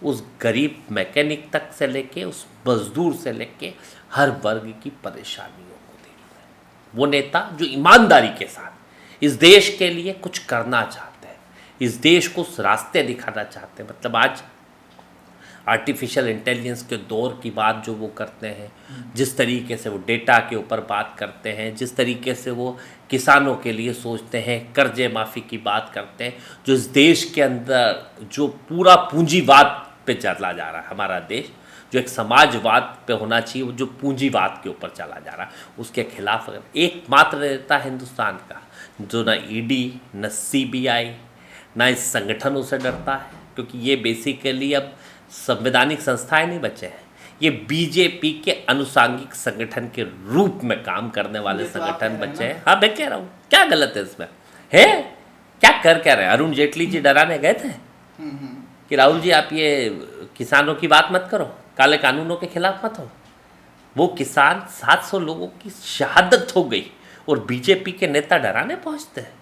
उस गरीब मैकेनिक तक से लेके उस मजदूर से लेके हर वर्ग की परेशानियों को देखना है। वो नेता जो ईमानदारी के साथ इस देश के लिए कुछ करना चाहते हैं, इस देश को उस रास्ते दिखाना चाहते हैं। मतलब आज आर्टिफिशियल इंटेलिजेंस के दौर की बात जो वो करते हैं, जिस तरीके से वो डेटा के ऊपर बात करते हैं, जिस तरीके से वो किसानों के लिए सोचते हैं, कर्जे माफ़ी की बात करते हैं, जो इस देश के अंदर जो पूरा पूंजीवाद पे चला जा रहा है हमारा देश, जो एक समाजवाद पे होना चाहिए, वो जो पूंजीवाद के ऊपर चला जा रहा है, उसके खिलाफ अगर एकमात्र नेता हिंदुस्तान का जो ना ईडी, न सीबीआई, ना इस संगठनों से डरता है, क्योंकि ये बेसिकली अब संवैधानिक संस्थाएं नहीं बचे हैं, ये बीजेपी के अनुसांगिक संगठन के रूप में काम करने वाले संगठन बचे हैं। हाँ, मैं कह रहा हूँ, क्या गलत है इसमें? है क्या कर रहे हैं? अरुण जेटली जी डराने गए थे कि राहुल जी आप ये किसानों की बात मत करो, काले कानूनों के खिलाफ मत हो। वो किसान 700 लोगों की शहादत हो गई और बीजेपी के नेता डराने पहुंचते हैं।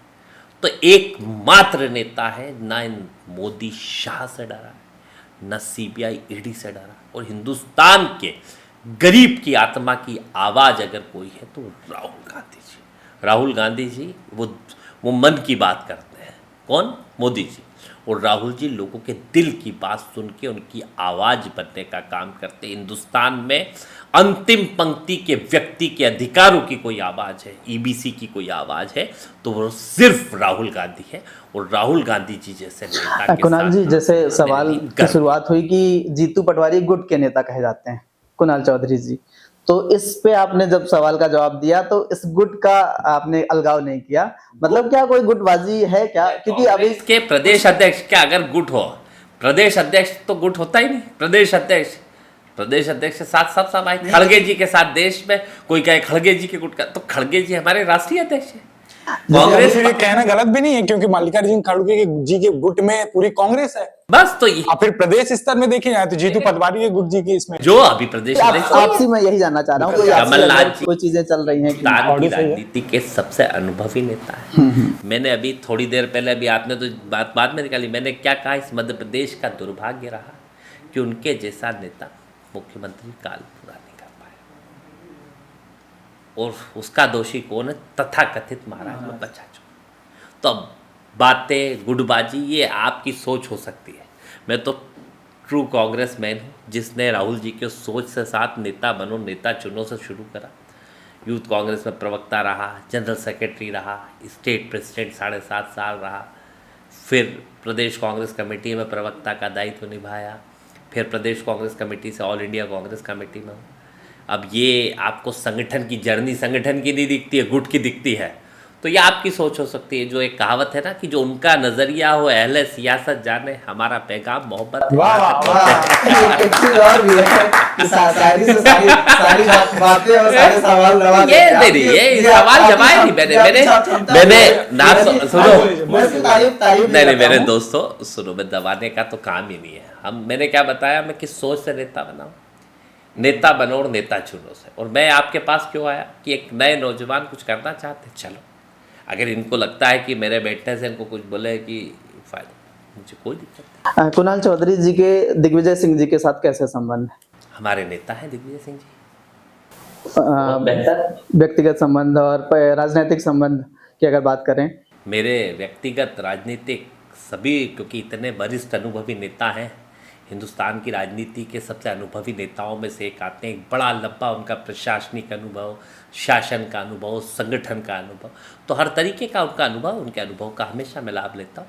तो एकमात्र नेता है, ना इन मोदी शाह से डरा, न सीबीआई ईडी से डरा, और हिंदुस्तान के गरीब की आत्मा की आवाज़ अगर कोई है तो राहुल गांधी जी। राहुल गांधी जी वो मन की बात करते हैं। कौन? मोदी जी। और राहुल जी लोगों के दिल की बात सुन के उनकी आवाज़ बनने का काम करते हैं। हिंदुस्तान में अंतिम पंक्ति के व्यक्ति के अधिकारों की कोई आवाज़ है, ईबीसी की कोई आवाज़ है, तो वो सिर्फ राहुल गांधी है। और राहुल गांधी जी जैसे नेता के कुणाल जी, साथ जैसे सवाल की शुरुआत हुई कि जीतू पटवारी गुट के नेता कहे जाते हैं, कुणाल चौधरी जी, तो इस पे आपने जब सवाल का जवाब दिया तो इस गुट का आपने अलगाव नहीं किया, मतलब क्या कोई गुटबाजी है क्या? क्योंकि अभी इसके प्रदेश अध्यक्ष क्या अगर गुट हो, प्रदेश अध्यक्ष तो गुट होता ही नहीं। प्रदेश अध्यक्ष के साथ सब आए। खड़गे जी के साथ देश में कोई कहे खड़गे जी के गुट का, तो खड़गे जी हमारे राष्ट्रीय अध्यक्ष है। कांग्रेस ये कहना गलत भी नहीं है, क्योंकि मल्लिकार्जुन खड़गे जी के गुट में पूरी कांग्रेस है। बस तो ये फिर प्रदेश स्तर में देखे जाए तो जीतू पटवारी के गुट जी के इसमें जो अभी प्रदेश आपसी मैं यही जानना चाह रहा हूँ, कमलनाथ जी कोई चीजें चल रही हैं कि हिंदुस्तान की राजनीति के सबसे अनुभवी नेता है। मैंने अभी थोड़ी देर पहले, अभी आपने तो बात बाद में निकाली, मैंने क्या कहा, इस मध्य प्रदेश का दुर्भाग्य रहा कि उनके जैसा नेता मुख्यमंत्री काल पूरा नहीं कर पाया। और उसका दोषी कौन है? तथाकथित महाराज में बचा चुका। तो अब बातें गुटबाजी ये आपकी सोच हो सकती है। मैं तो ट्रू कांग्रेस मैन हूँ, जिसने राहुल जी के सोच से साथ नेता बनो नेता चुनो से शुरू करा। यूथ कांग्रेस में प्रवक्ता रहा, जनरल सेक्रेटरी रहा, स्टेट प्रेसिडेंट 7.5 साल रहा, फिर प्रदेश कांग्रेस कमेटी में प्रवक्ता का दायित्व निभाया, फिर प्रदेश कांग्रेस कमेटी से ऑल इंडिया कांग्रेस कमेटी में हूँ। अब ये आपको संगठन की जर्नी संगठन की नहीं दिखती है, गुट की दिखती है, तो ये आपकी सोच हो सकती है। जो एक कहावत है ना कि जो उनका नजरिया हो अहले सियासत जाने, हमारा पैगाम मोहब्बत है। वाह वाह वाह। एक चीज और भी है कि सारी बातें और सारे सवाल जवाब ये सवाल जवाब नहीं। मैंने ना सुनो, नहीं मेरे दोस्तों सुनो, मैं दबाने का तो काम ही नहीं है। मैंने क्या बताया, मैं किस सोच से नेता बनाऊं, नेता बनो और नेता चुनो से। और मैं आपके पास क्यों आया कि एक नए नौजवान कुछ करना चाहते, चलो अगर इनको लगता है कि मेरे बैठने से इनको कुछ बोले कि फायदा, मुझे कोई दिक्कत नहीं। कुणाल चौधरी जी के दिग्विजय सिंह जी के साथ कैसे संबंध है? हमारे नेता हैं दिग्विजय सिंह जी। व्यक्तिगत संबंध और राजनीतिक संबंध की अगर बात करें, मेरे व्यक्तिगत राजनीतिक सभी, क्योंकि इतने वरिष्ठ अनुभवी नेता हैं, हिंदुस्तान की राजनीति के सबसे अनुभवी नेताओं में से एक आते हैं। एक बड़ा लंबा उनका प्रशासनिक अनुभव, शासन का अनुभव, संगठन का अनुभव, तो हर तरीके का उनका अनुभव, उनके अनुभव का हमेशा मैं लाभ लेता हूँ।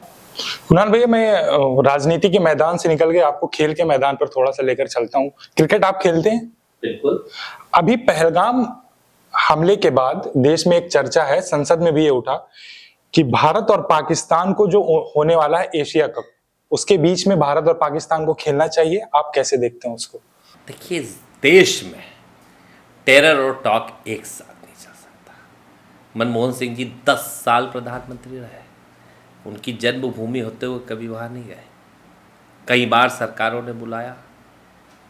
कुणाल भैया, मैं राजनीति के मैदान से निकल के आपको खेल के मैदान पर थोड़ा सा लेकर चलता हूँ। क्रिकेट आप खेलते हैं? बिल्कुल। अभी पहलगाम हमले के बाद देश में एक चर्चा है, संसद में भी ये उठा कि भारत और पाकिस्तान को जो होने वाला है एशिया कप, उसके बीच में भारत और पाकिस्तान को खेलना चाहिए। आप कैसे देखते हैं उसको? देखिए, देश में टेरर और टॉक एक साथ नहीं चल सकता। मनमोहन सिंह जी 10 साल प्रधानमंत्री रहे, उनकी जन्मभूमि होते हुए कभी वहाँ नहीं गए। कई बार सरकारों ने बुलाया,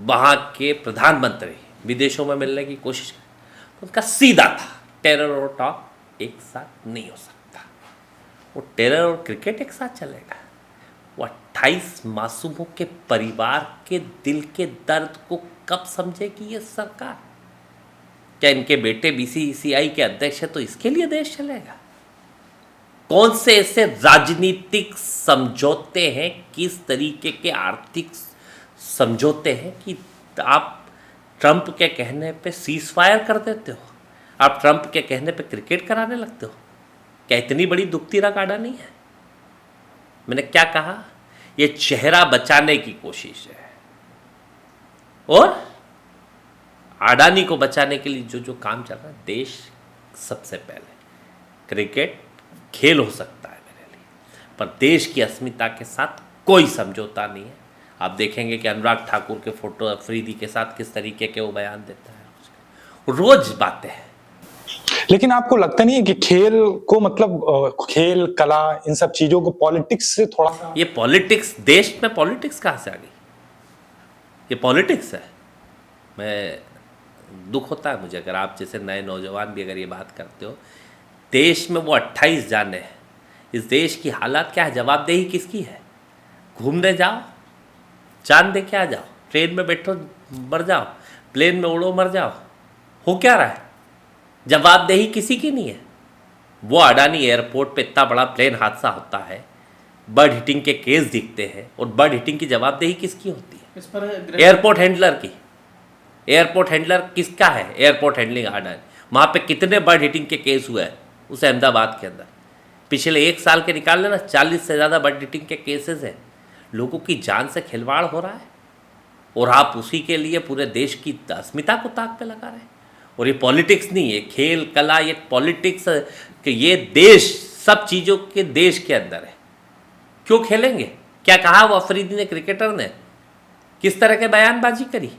वहाँ के प्रधानमंत्री विदेशों में मिलने की कोशिश की, तो उनका सीधा था टेरर और टॉक एक साथ नहीं हो सकता। वो टेरर और क्रिकेट एक साथ चलेगा। वो 28 मासूमों के परिवार के दिल के दर्द को कब समझेगी ये सरकार? क्या इनके बेटे बीसीसीआई के अध्यक्ष है तो इसके लिए देश चलेगा? कौन से ऐसे राजनीतिक समझौते हैं, किस तरीके के आर्थिक समझौते हैं कि आप ट्रंप के कहने पे सीज फायर कर देते हो, आप ट्रंप के कहने पे क्रिकेट कराने लगते हो? क्या इतनी बड़ी दुखती गाड़ा नहीं है? मैंने क्या कहा? ये चेहरा बचाने की कोशिश है, और अडानी को बचाने के लिए जो जो काम चल रहा है, देश सबसे पहले। क्रिकेट खेल हो सकता है मेरे लिए, पर देश की अस्मिता के साथ कोई समझौता नहीं है। आप देखेंगे कि अनुराग ठाकुर के फोटो अफरीदी के साथ किस तरीके के वो बयान देता है, रोज बातें हैं। लेकिन आपको लगता नहीं है कि खेल को मतलब खेल कला इन सब चीजों को पॉलिटिक्स से थोड़ा, ये पॉलिटिक्स, देश में पॉलिटिक्स कहाँ से आ गई? ये पॉलिटिक्स है। मैं दुख होता है मुझे अगर आप जैसे नए नौजवान भी अगर ये बात करते हो। देश में वो 28 जाने हैं, इस देश की हालत क्या है? जवाबदेही किसकी है? घूमने जाओ, जान दे के आ जाओ, ट्रेन में बैठो मर जाओ, प्लेन में उड़ो मर जाओ, हो क्या रहा है? जवाबदेही किसी की नहीं है। वो अडानी एयरपोर्ट पे इतना बड़ा प्लेन हादसा होता है, बर्ड हिटिंग के केस दिखते हैं, और बर्ड हिटिंग की जवाबदेही किसकी होती है? इस पर एयरपोर्ट हैंडलर की। एयरपोर्ट हैंडलर किसका है? Airport handling Adani. वहाँ पे कितने बर्ड हिटिंग के केस हुए हैं उस अहमदाबाद के अंदर? पिछले 1 साल के निकाल लेना, 40 से ज़्यादा बर्ड हिटिंग के केसेस हैं। लोगों की जान से खिलवाड़ हो रहा है, और आप उसी के लिए पूरे देश की अस्मिता को ताक पे लगा रहे हैं। और ये पॉलिटिक्स नहीं है, खेल कला, ये पॉलिटिक्स कि ये देश सब चीज़ों के देश के अंदर है। क्यों खेलेंगे? क्या कहा वो अफरीदी ने, क्रिकेटर ने? किस तरह के बयानबाजी करी?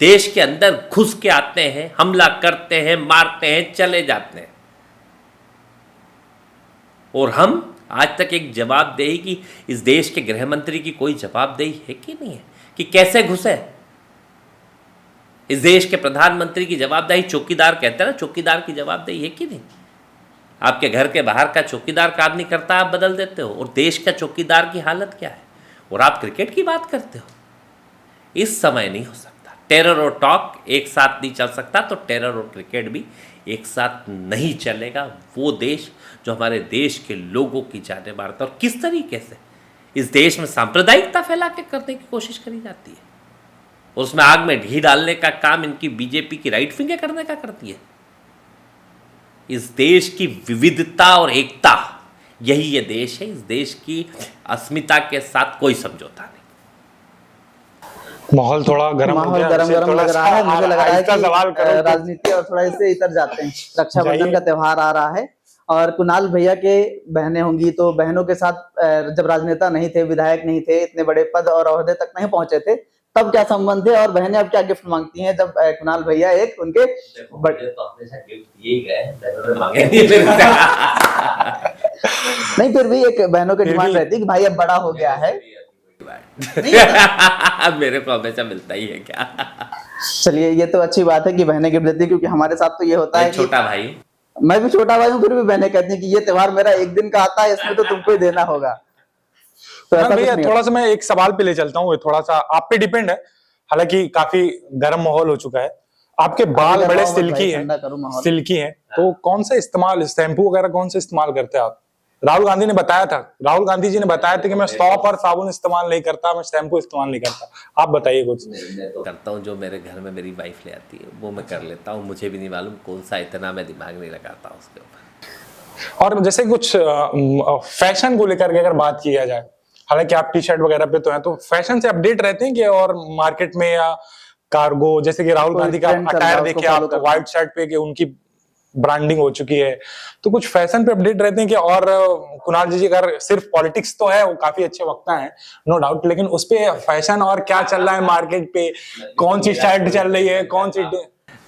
देश के अंदर घुस के आते हैं, हमला करते हैं, मारते हैं, चले जाते हैं। और हम आज तक एक जवाबदेही की, इस देश के गृह मंत्री की कोई जवाबदेही है कि नहीं है कि कैसे घुसे? इस देश के प्रधानमंत्री की जवाबदेही, चौकीदार कहते हैं ना, चौकीदार की जवाबदेही है कि नहीं? आपके घर के बाहर का चौकीदार काम नहीं करता, आप बदल देते हो, और देश का चौकीदार की हालत क्या है? और आप क्रिकेट की बात करते हो। इस समय नहीं हो सकता। टेरर और टॉक एक साथ नहीं चल सकता, तो टेरर और क्रिकेट भी एक साथ नहीं चलेगा। वो देश जो हमारे देश के लोगों की जाने मारता है, और किस तरीके से इस देश में सांप्रदायिकता फैला के करने की कोशिश करी जाती है, और उसमें आग में घी डालने का काम इनकी बीजेपी की राइट फिंगर करने का करती है। इस देश की विविधता और एकता, यही ये देश है। इस देश की अस्मिता के साथ कोई समझौता नहीं। माहौल थोड़ा गर्म हो माहौल गया, गरम इससे गरम थोड़ा लग रहा सा है। मुझे लग रहा है आहिस्ता सवाल कि करो तो- राजनीति और थोड़ा इससे इतर जाते हैं। रक्षाबंधन जाइए। का त्योहार आ रहा है, और कुणाल भैया के बहनें होंगी, तो बहनों के साथ जब राजनेता नहीं थे, विधायक नहीं थे, इतने बड़े पद और ओहदे तक नहीं पहुंचे थे, तब क्या संबंध थे, और बहनें अब क्या गिफ्ट मांगती हैं जब कुणाल भैया एक उनके बड़े तो हमेशा गिफ्ट दिए गए, बहनों ने मांगे नहीं मेरे से। नहीं, फिर भी एक बहनों की फिर डिमांड भी- रहती है कि भाई अब बड़ा हो गया है। मेरे को हमेशा मिलता ही है क्या? चलिए, ये तो अच्छी बात है कि बहनें गिफ्ट देती है, क्योंकि हमारे साथ तो ये होता है मैं कि छोटा भाई, मैं भी छोटा भाई हूँ, फिर भी बहनें कहती हैं कि ये त्योहार मेरा एक दिन का आता है, इसमें तो तुमको ही देना होगा। तो ऐसा कुछ भैया नहीं थोड़ा सा मैं एक सवाल पे ले चलता हूँ, थोड़ा सा आप पे डिपेंड है। हालांकि काफी गर्म माहौल हो चुका है, आपके बाल गर्म बड़े माहौल भाई, सिल्की ठंडा करो माहौल। हैं, सिल्की हैं, तो कौन सा इस्तेमाल, शैम्पू वगैरह कौन सा इस्तेमाल करते हैं आप? राहुल गांधी ने बताया था, राहुल गांधी जी ने बताया था कि मैं सौंफ और साबुन इस्तेमाल नहीं करता, मैं शैम्पू इस्तेमाल नहीं करता। आप बताइए कुछ। मैं तो करता हूँ जो मेरे घर में मेरी वाइफ ले आती है वो मैं कर लेता हूँ। मुझे भी नहीं मालूम कौन सा, इतना मैं दिमाग नहीं लगाता उसके ऊपर। और जैसे कुछ फैशन को लेकर के अगर बात किया जाए, हालांकि आप टी शर्ट वगैरह पे तो हैं, तो फैशन से अपडेट रहते हैं कि, और मार्केट में या कार्गो, जैसे कि राहुल कोई गांधी का trend चल रहा अटायर है, देखिए उसको आप, follow करते हैं। व्हाइट शर्ट पे कि उनकी ब्रांडिंग हो चुकी है, तो कुछ फैशन पे अपडेट रहते हैं कि? और कुणाल जी अगर सिर्फ पॉलिटिक्स तो है, वो काफी अच्छे वक्ता हैं नो डाउट, लेकिन उस पे फैशन और क्या चल रहा है मार्केट पे, कौन सी शर्ट चल रही है, कौन सी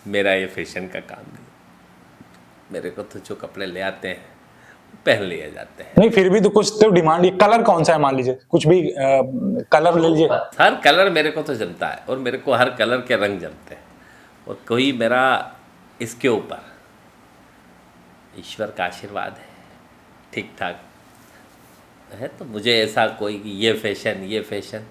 मेरा ये फैशन का काम नहीं। मेरे को तो जो कपड़े ले आते हैं पहन लिए जाते हैं। नहीं, फिर भी तो कुछ तो डिमांड, कलर कौन सा है मान लीजिए, कुछ भी कलर ले लीजिए। हर कलर मेरे को तो जमता है, और मेरे को हर कलर के रंग जमते हैं, और कोई मेरा इसके ऊपर ईश्वर का आशीर्वाद है, ठीक ठाक है, तो मुझे ऐसा कोई कि ये फैशन,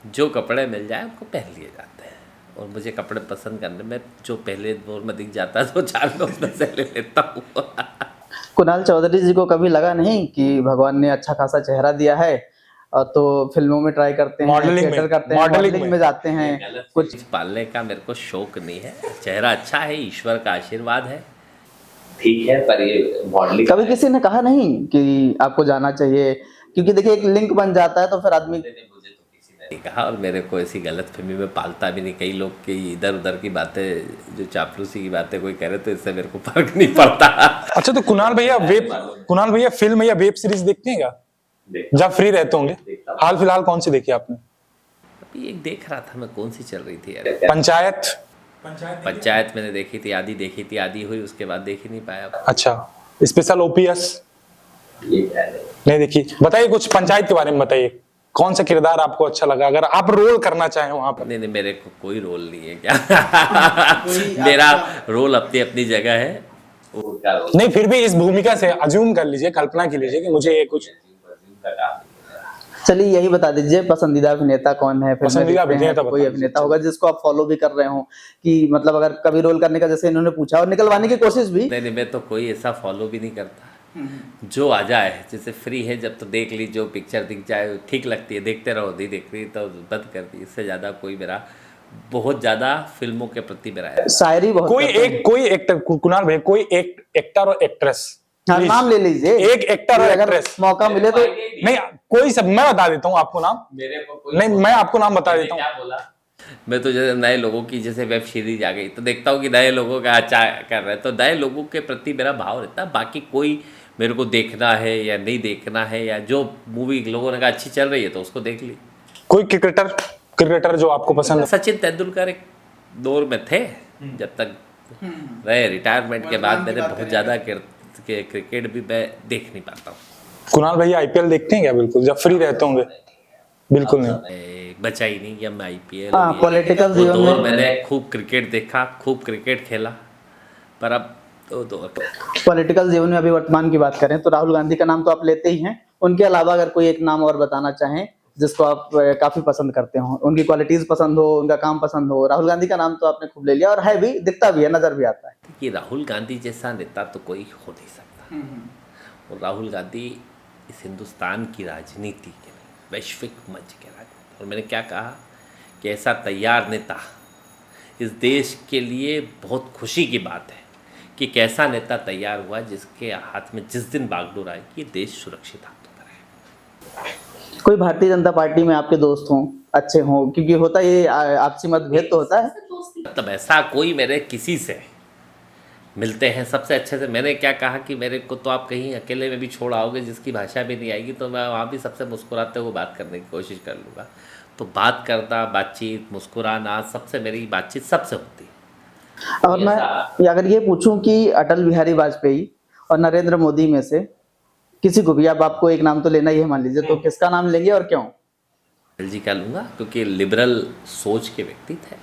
जो कपड़े मिल जाए उनको पहन लिए जाते हैं। और मुझे कपड़े पसंद करने में जो पहले दौर में दिख जाता है तो 4 में उसमें से ले लेता हूँ। कुणाल चौधरी जी को कभी लगा नहीं कि भगवान ने अच्छा खासा चेहरा दिया है और तो फिल्मों में ट्राई करते हैं, मॉडलिंग में, थिएटर करते हैं, मॉडलिंग मॉडलिंग में। में जाते हैं कुछ कुछ। पालने का मेरे को शौक नहीं है। चेहरा अच्छा है, ईश्वर का आशीर्वाद है, ठीक है, पर ये मॉडलिंग कभी किसी ने कहा नहीं कि आपको जाना चाहिए? क्योंकि देखिए एक लिंक बन जाता है तो फिर आदमी। मुझे तो किसी ने नहीं कहा, और मेरे को ऐसी गलतफहमी में पालता भी नहीं। कई लोग की इधर उधर की बातें, जो चापलूसी की बातें कोई करे तो इससे मेरे को फर्क नहीं पड़ता। अच्छा, तो कुणाल भैया फिल्म या वेब सीरीज देखते हैं क्या जब फ्री रहते होंगे? हाल फिलहाल कौन सी देखी आपने? अभी एक देख रहा था मैं, कौन सी चल रही थी यार, पंचायत मैंने देखी थी, आधी देखी थी, आधी हुई, उसके बाद देख ही नहीं पाया। अच्छा, स्पेशल ओपीएस नहीं देखी? बताइए कुछ पंचायत के बारे में बताइए, कौन सा किरदार आपको अच्छा लगा, अगर आप रोल करना चाहें वहां पर? नहीं, मेरे को कोई रोल नहीं है क्या। मेरा रोल अपनी अपनी जगह है। नहीं, फिर भी इस भूमिका से अज्यूम कर लीजिए, कल्पना की लीजिए कि मुझे ये कुछ। चलिए यही बता दीजिए, पसंदीदा अभिनेता कौन है? फिल्में पसंदीदा देखते हैं अभिनेता तो कोई बता अभिनेता होगा जिसको आप फॉलो भी कर रहे हो, कि मतलब अगर कभी रोल करने का, जैसे इन्होंने पूछा, और निकलवाने की कोशिश भी। नहीं, मैं तो कोई ऐसा फॉलो भी नहीं करता। जो आ जाए, जैसे फ्री है जब तो देख ली, जो पिक्चर दिख जाए ठीक लगती है देखते रहो, नहीं देख रही तो बंद कर दी। इससे ज़्यादा कोई मेरा बहुत ज़्यादा फिल्मों के प्रति मेरा है। शायरी बहुत कोई एक्टर, कुणाल भाई, कोई एक एक्टर और एक्ट्रेस, हाँ, नाम ले लीजिए एक एक्टर और अगर एक्ट्रेस मौका मिले तो। नहीं, कोई सब, मैं बता देता हूँ आपको नाम। मेरे को कोई नहीं, मैं आपको नाम बता देता हूँ। क्या बोला? मैं तो जैसे नए लोगों की जैसे वेब सीरीज आ गई तो देखता हूँ कि नए लोगों का अच्छा कर रहे हैं, तो नए लोगों के प्रति मेरा भाव रहता है। बाकी कोई मेरे को देखना है या नहीं देखना है, या जो मूवी लोगों ने कहा अच्छी चल रही है तो उसको देख ली। कोई क्रिकेटर जो आपको पसंद है? सचिन तेंदुलकर एक दौर में थे, जब तक रहे, रिटायरमेंट के बाद मैंने बहुत ज़्यादा क्रिकेट भी मैं देख नहीं पाता हूँ। कुणाल भैया आईपीएल देखते हैं क्या? बिल्कुल, जब फ्री रहते होंगे? बिल्कुल नहीं। बचा ही नहीं कि मैं आईपीएल, हाँ, पॉलिटिकल जीवन दौर में मैंने खूब क्रिकेट देखा, खूब क्रिकेट खेला, पर अब तो दौर। पॉलिटिकल जीवन में अभी वर्तमान की बात करें तो राहुल गांधी का नाम तो आप लेते ही हैं। उनके अलावा अगर कोई एक नाम और बताना चाहें जिसको आप काफी पसंद करते हो, उनकी क्वालिटीज पसंद हो, उनका काम पसंद हो। राहुल गांधी का नाम तो आपने खूब ले लिया, और है भी, दिखता भी है, नजर भी आता है कि राहुल गांधी जैसा नेता तो कोई हो नहीं सकता। और राहुल गांधी इस हिंदुस्तान की राजनीति के नहीं, वैश्विक मंच के राजनीति, और मैंने क्या कहा कि ऐसा तैयार नेता इस देश के लिए बहुत खुशी की बात है कि कैसा नेता तैयार हुआ जिसके हाथ में जिस दिन बागडोर आएगी ये देश सुरक्षित हाथों में रहेगा। कोई भारतीय जनता पार्टी में आपके दोस्त हों, अच्छे हों, क्योंकि होता ये आपसी मतभेद तो होता है। मतलब ऐसा कोई मेरे किसी से मिलते हैं सबसे अच्छे से, मैंने क्या कहा कि मेरे को तो आप कहीं अकेले में भी छोड़ आओगे जिसकी भाषा भी नहीं आएगी तो मैं वहाँ भी सबसे मुस्कुराते हुए बात करने की कोशिश कर लूँगा। तो बात करना, बातचीत, मुस्कुराना, सबसे मेरी बातचीत सबसे होती है। और मैं अगर ये पूछूं कि अटल बिहारी वाजपेयी और नरेंद्र मोदी में से किसी को भी, अब आपको एक नाम तो लेना ही है मान लीजिए, तो किसका नाम लेंगे और क्यों? अटल जी का लूँगा, क्योंकि लिबरल सोच के व्यक्ति थे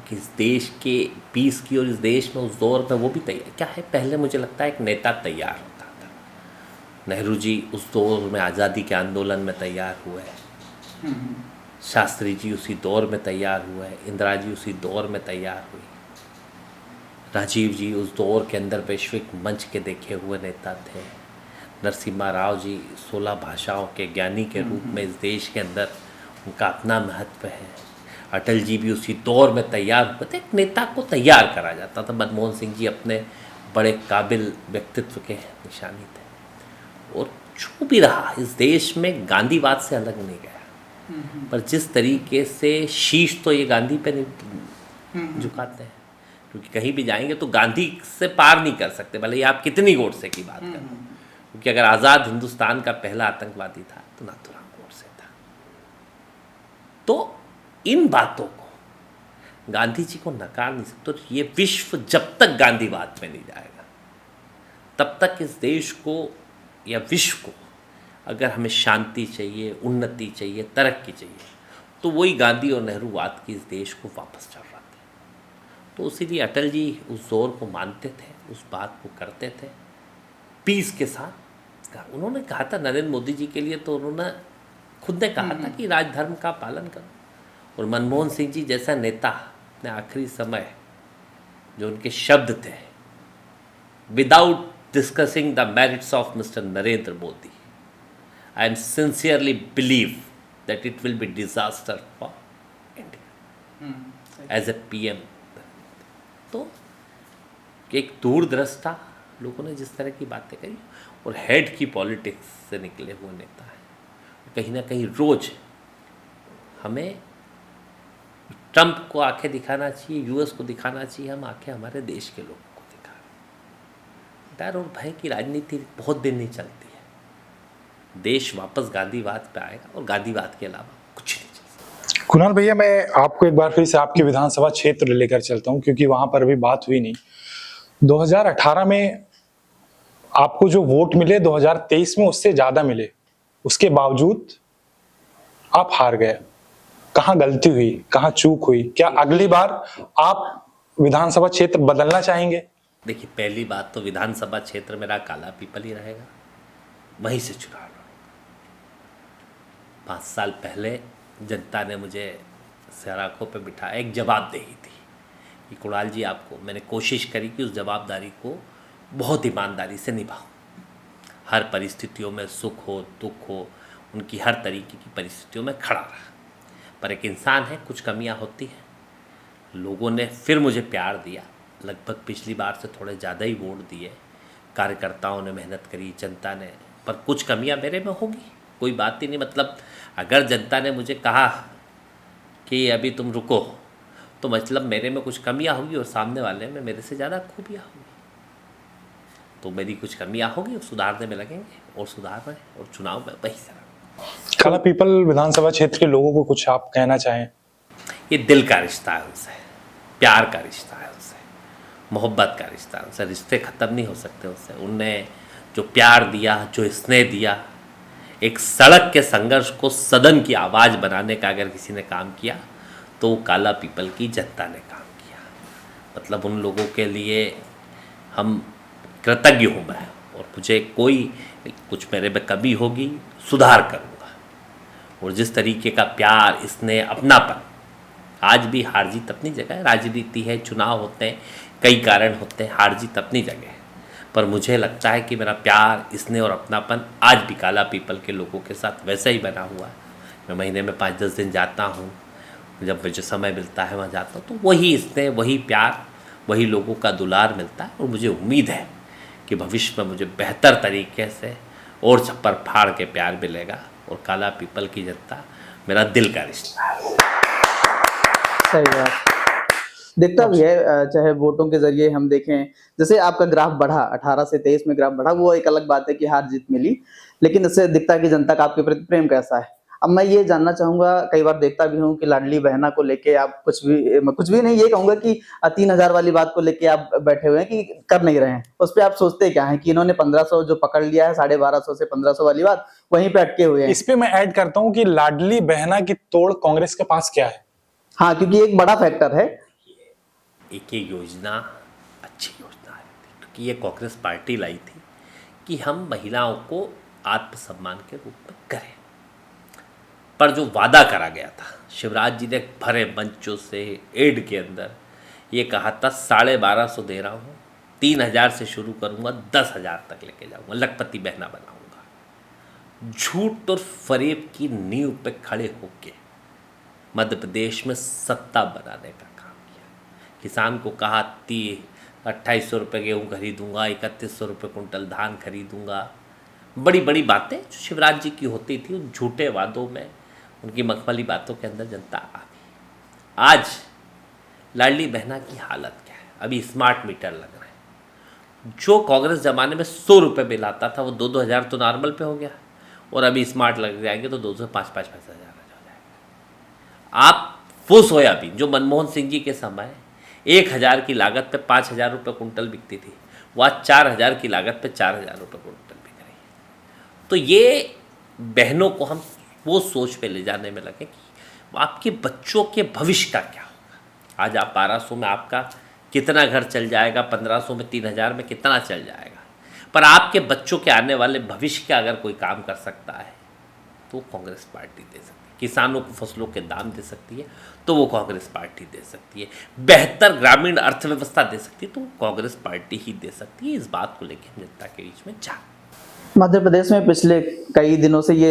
कि इस देश के पीस की, और इस देश में उस दौर में वो भी तैयार क्या है, पहले मुझे लगता है एक नेता तैयार होता था। नेहरू जी उस दौर में आज़ादी के आंदोलन में तैयार हुए, शास्त्री जी उसी दौर में तैयार हुए, इंदिरा जी उसी दौर में तैयार हुई, राजीव जी उस दौर के अंदर वैश्विक मंच के देखे हुए नेता थे, नरसिम्हा राव जी 16 भाषाओं के ज्ञानी के रूप में इस देश के अंदर उनका अपना महत्व है, अटल जी भी उसी दौर में तैयार हुए थे। एक नेता को तैयार करा जाता था। मनमोहन सिंह जी अपने बड़े काबिल व्यक्तित्व के निशानी थे, और जो भी रहा इस देश में गांधीवाद से अलग नहीं गया, पर जिस तरीके से शीश तो ये गांधी पे नहीं झुकाते हैं, क्योंकि कहीं भी जाएंगे तो गांधी से पार नहीं कर सकते, भले ही आप कितनी गोडसे की बात करें, क्योंकि अगर आज़ाद हिंदुस्तान का पहला आतंकवादी था तो नाथुराम गोडसे था। तो इन बातों को गांधी जी को नकार नहीं सकते। तो ये विश्व जब तक गांधीवाद में नहीं जाएगा तब तक इस देश को या विश्व को, अगर हमें शांति चाहिए, उन्नति चाहिए, तरक्की चाहिए, तो वही गांधी और नेहरूवाद की इस देश को वापस चल रहा था। तो इसीलिए अटल जी उस जोर को मानते थे, उस बात को करते थे पीस के साथ। उन्होंने कहा था नरेंद्र मोदी जी के लिए, तो उन्होंने खुद ने कहा था कि राजधर्म का पालन करो, और मनमोहन सिंह जी जैसा नेता अपने आखिरी समय जो उनके शब्द थे, without discussing the merits of mister Narendra Modi, I am sincerely believe that it will be disaster for India as a PM. तो एक दूरदृष्टा लोगों ने जिस तरह की बातें करी, और हेड की पॉलिटिक्स से निकले हुए नेता हैं, कहीं ना कहीं रोज हमें ट्रंप को आंखें दिखाना चाहिए, यूएस को दिखाना चाहिए, हम आंखें हमारे देश के लोगों को दिखा रहे हैं। डर और भय की राजनीति बहुत दिन नहीं चलती है, देश वापस गांधीवाद पे आएगा और गांधीवाद के अलावा कुछ नहीं चल सकता। कुणाल भैया, मैं आपको एक बार फिर से आपके विधानसभा क्षेत्र लेकर चलता हूं, क्योंकि वहां पर अभी बात हुई नहीं। 2018 में आपको जो वोट मिले 2023 में उससे ज्यादा मिले, उसके बावजूद आप हार गए। कहाँ गलती हुई, कहाँ चूक हुई? क्या अगली बार आप विधानसभा क्षेत्र बदलना चाहेंगे? देखिए, पहली बात तो विधानसभा क्षेत्र मेरा काला पीपल ही रहेगा, वहीं से चुनाव लड़ूंगा। 5 साल पहले जनता ने मुझे सराखों पे बिठाया, एक जवाबदेही थी कि कुणाल जी, आपको मैंने कोशिश करी कि उस जवाबदारी को बहुत ईमानदारी से निभाऊं। हर परिस्थितियों में, सुख हो दुख हो, उनकी हर तरीके की परिस्थितियों में खड़ा रहा। पर एक इंसान है, कुछ कमियां होती हैं। लोगों ने फिर मुझे प्यार दिया, लगभग पिछली बार से थोड़े ज़्यादा ही वोट दिए। कार्यकर्ताओं ने मेहनत करी, जनता ने, पर कुछ कमियां मेरे में होगी, कोई बात ही नहीं। मतलब अगर जनता ने मुझे कहा कि अभी तुम रुको, तो मतलब मेरे में कुछ कमियां होगी और सामने वाले में मेरे से ज़्यादा खूबियाँ होगी। तो मेरी कुछ कमियां होगी, और सुधारने में लगेंगे और सुधार में, और चुनाव में वही सर। काला पीपल विधानसभा क्षेत्र के लोगों को कुछ आप कहना चाहें? ये दिल का रिश्ता है उनसे, प्यार का रिश्ता है उनसे, मोहब्बत का रिश्ता है उनसे। रिश्ते ख़त्म नहीं हो सकते उससे। उनने जो प्यार दिया, जो स्नेह दिया, एक सड़क के संघर्ष को सदन की आवाज़ बनाने का अगर किसी ने काम किया तो वो काला पीपल की जनता ने काम किया। मतलब उन लोगों के लिए हम कृतज्ञ हूँ मैं, और मुझे कोई कुछ मेरे में कमी होगी सुधार करूँगा। और जिस तरीके का प्यार, स्नेह, अपनापन, आज भी हार जीत अपनी जगह है, राजनीति है, चुनाव होते हैं, कई कारण होते हैं, हार जीत अपनी जगह है। पर मुझे लगता है कि मेरा प्यार, स्नेह और अपनापन आज भी काला पीपल के लोगों के साथ वैसा ही बना हुआ है। मैं महीने में 5-10 दिन जाता हूँ, जब मुझे समय मिलता है वहाँ जाता हूँ, तो वही स्नेह, वही प्यार, वही लोगों का दुलार मिलता है। और मुझे उम्मीद है कि भविष्य में मुझे बेहतर तरीके से और छप्पर फाड़ के प्यार मिलेगा। और काला पीपल की जनता मेरा दिल का रिश्ता है। सही बात। दिखता भी है, चाहे वोटों के जरिए हम देखें, जैसे आपका ग्राफ बढ़ा 18 से 23 में ग्राफ बढ़ा, वो एक अलग बात है कि हार जीत मिली, लेकिन इससे दिखता है कि जनता का आपके प्रति प्रेम कैसा है। अब मैं ये जानना चाहूंगा, कई बार देखता भी हूँ कि लाडली बहना को लेके आप कुछ भी नहीं, ये कहूंगा कि 3000 वाली बात को लेके आप बैठे हुए हैं कि कर नहीं रहे हैं, उस पर आप सोचते क्या है कि इन्होंने 1500 जो पकड़ लिया है, 1250 से 1500 वाली बात, वहीं पे अटके हुए हैं। इस पे मैं ऐड करता हूं कि लाडली बहना की तोड़ कांग्रेस के पास क्या है? हाँ, क्योंकि एक बड़ा फैक्टर है। एक योजना अच्छी योजना है, क्योंकि ये कांग्रेस पार्टी लाई थी कि हम महिलाओं को आत्मसम्मान के रूप में करें। पर जो वादा करा गया था, शिवराज जी ने भरे मंचों से एड के अंदर ये कहा था 1250 दे रहा हूँ, 3000 से शुरू करूँगा, 10,000 तक लेके जाऊँगा, लखपति बहना बनाऊँगा। झूठ और फरेब की नींव पे खड़े होके मध्य प्रदेश में सत्ता बनाने का काम किया। किसान को कहा 2800 रुपये गेहूँ खरीदूँगा, 3100 रुपये कुंटल धान खरीदूँगा। बड़ी बड़ी बातें जो शिवराज जी की होती थी, उन झूठे वादों में, उनकी मखमली बातों के अंदर जनता आ गई। आज लाडली बहना की हालत क्या है? अभी स्मार्ट मीटर लग रहे हैं। जो कांग्रेस जमाने में 100 रुपये बिल आता था, वो 2-2 हज़ार तो नॉर्मल पे हो गया, और अभी स्मार्ट लग जाएंगे तो 2 से 5-5 पैसा हज़ार हो जाएगा। आप वो सोयाबीन जो मनमोहन सिंह जी के समय 1000 की लागत पे 5000 रुपये कुंटल बिकती थी, वो आज 4000 की लागत पे 4000 रुपये कुंटल बिक रही है। तो ये बहनों को हम वो सोच पे ले जाने में लगे कि आपके बच्चों के भविष्य का क्या होगा। आज आप 1200 में आपका कितना घर चल जाएगा, 1500 में, 3000 में कितना चल जाएगा, पर आपके बच्चों के आने वाले भविष्य का अगर कोई काम कर सकता है तो कांग्रेस पार्टी दे सकती है। किसानों को फसलों के दाम दे सकती है तो वो कांग्रेस पार्टी दे सकती है, बेहतर ग्रामीण अर्थव्यवस्था दे सकती है तो वो कांग्रेस पार्टी ही दे सकती है। इस बात को लेकर हम जनता के बीच में जा मध्य प्रदेश में पिछले कई दिनों से ये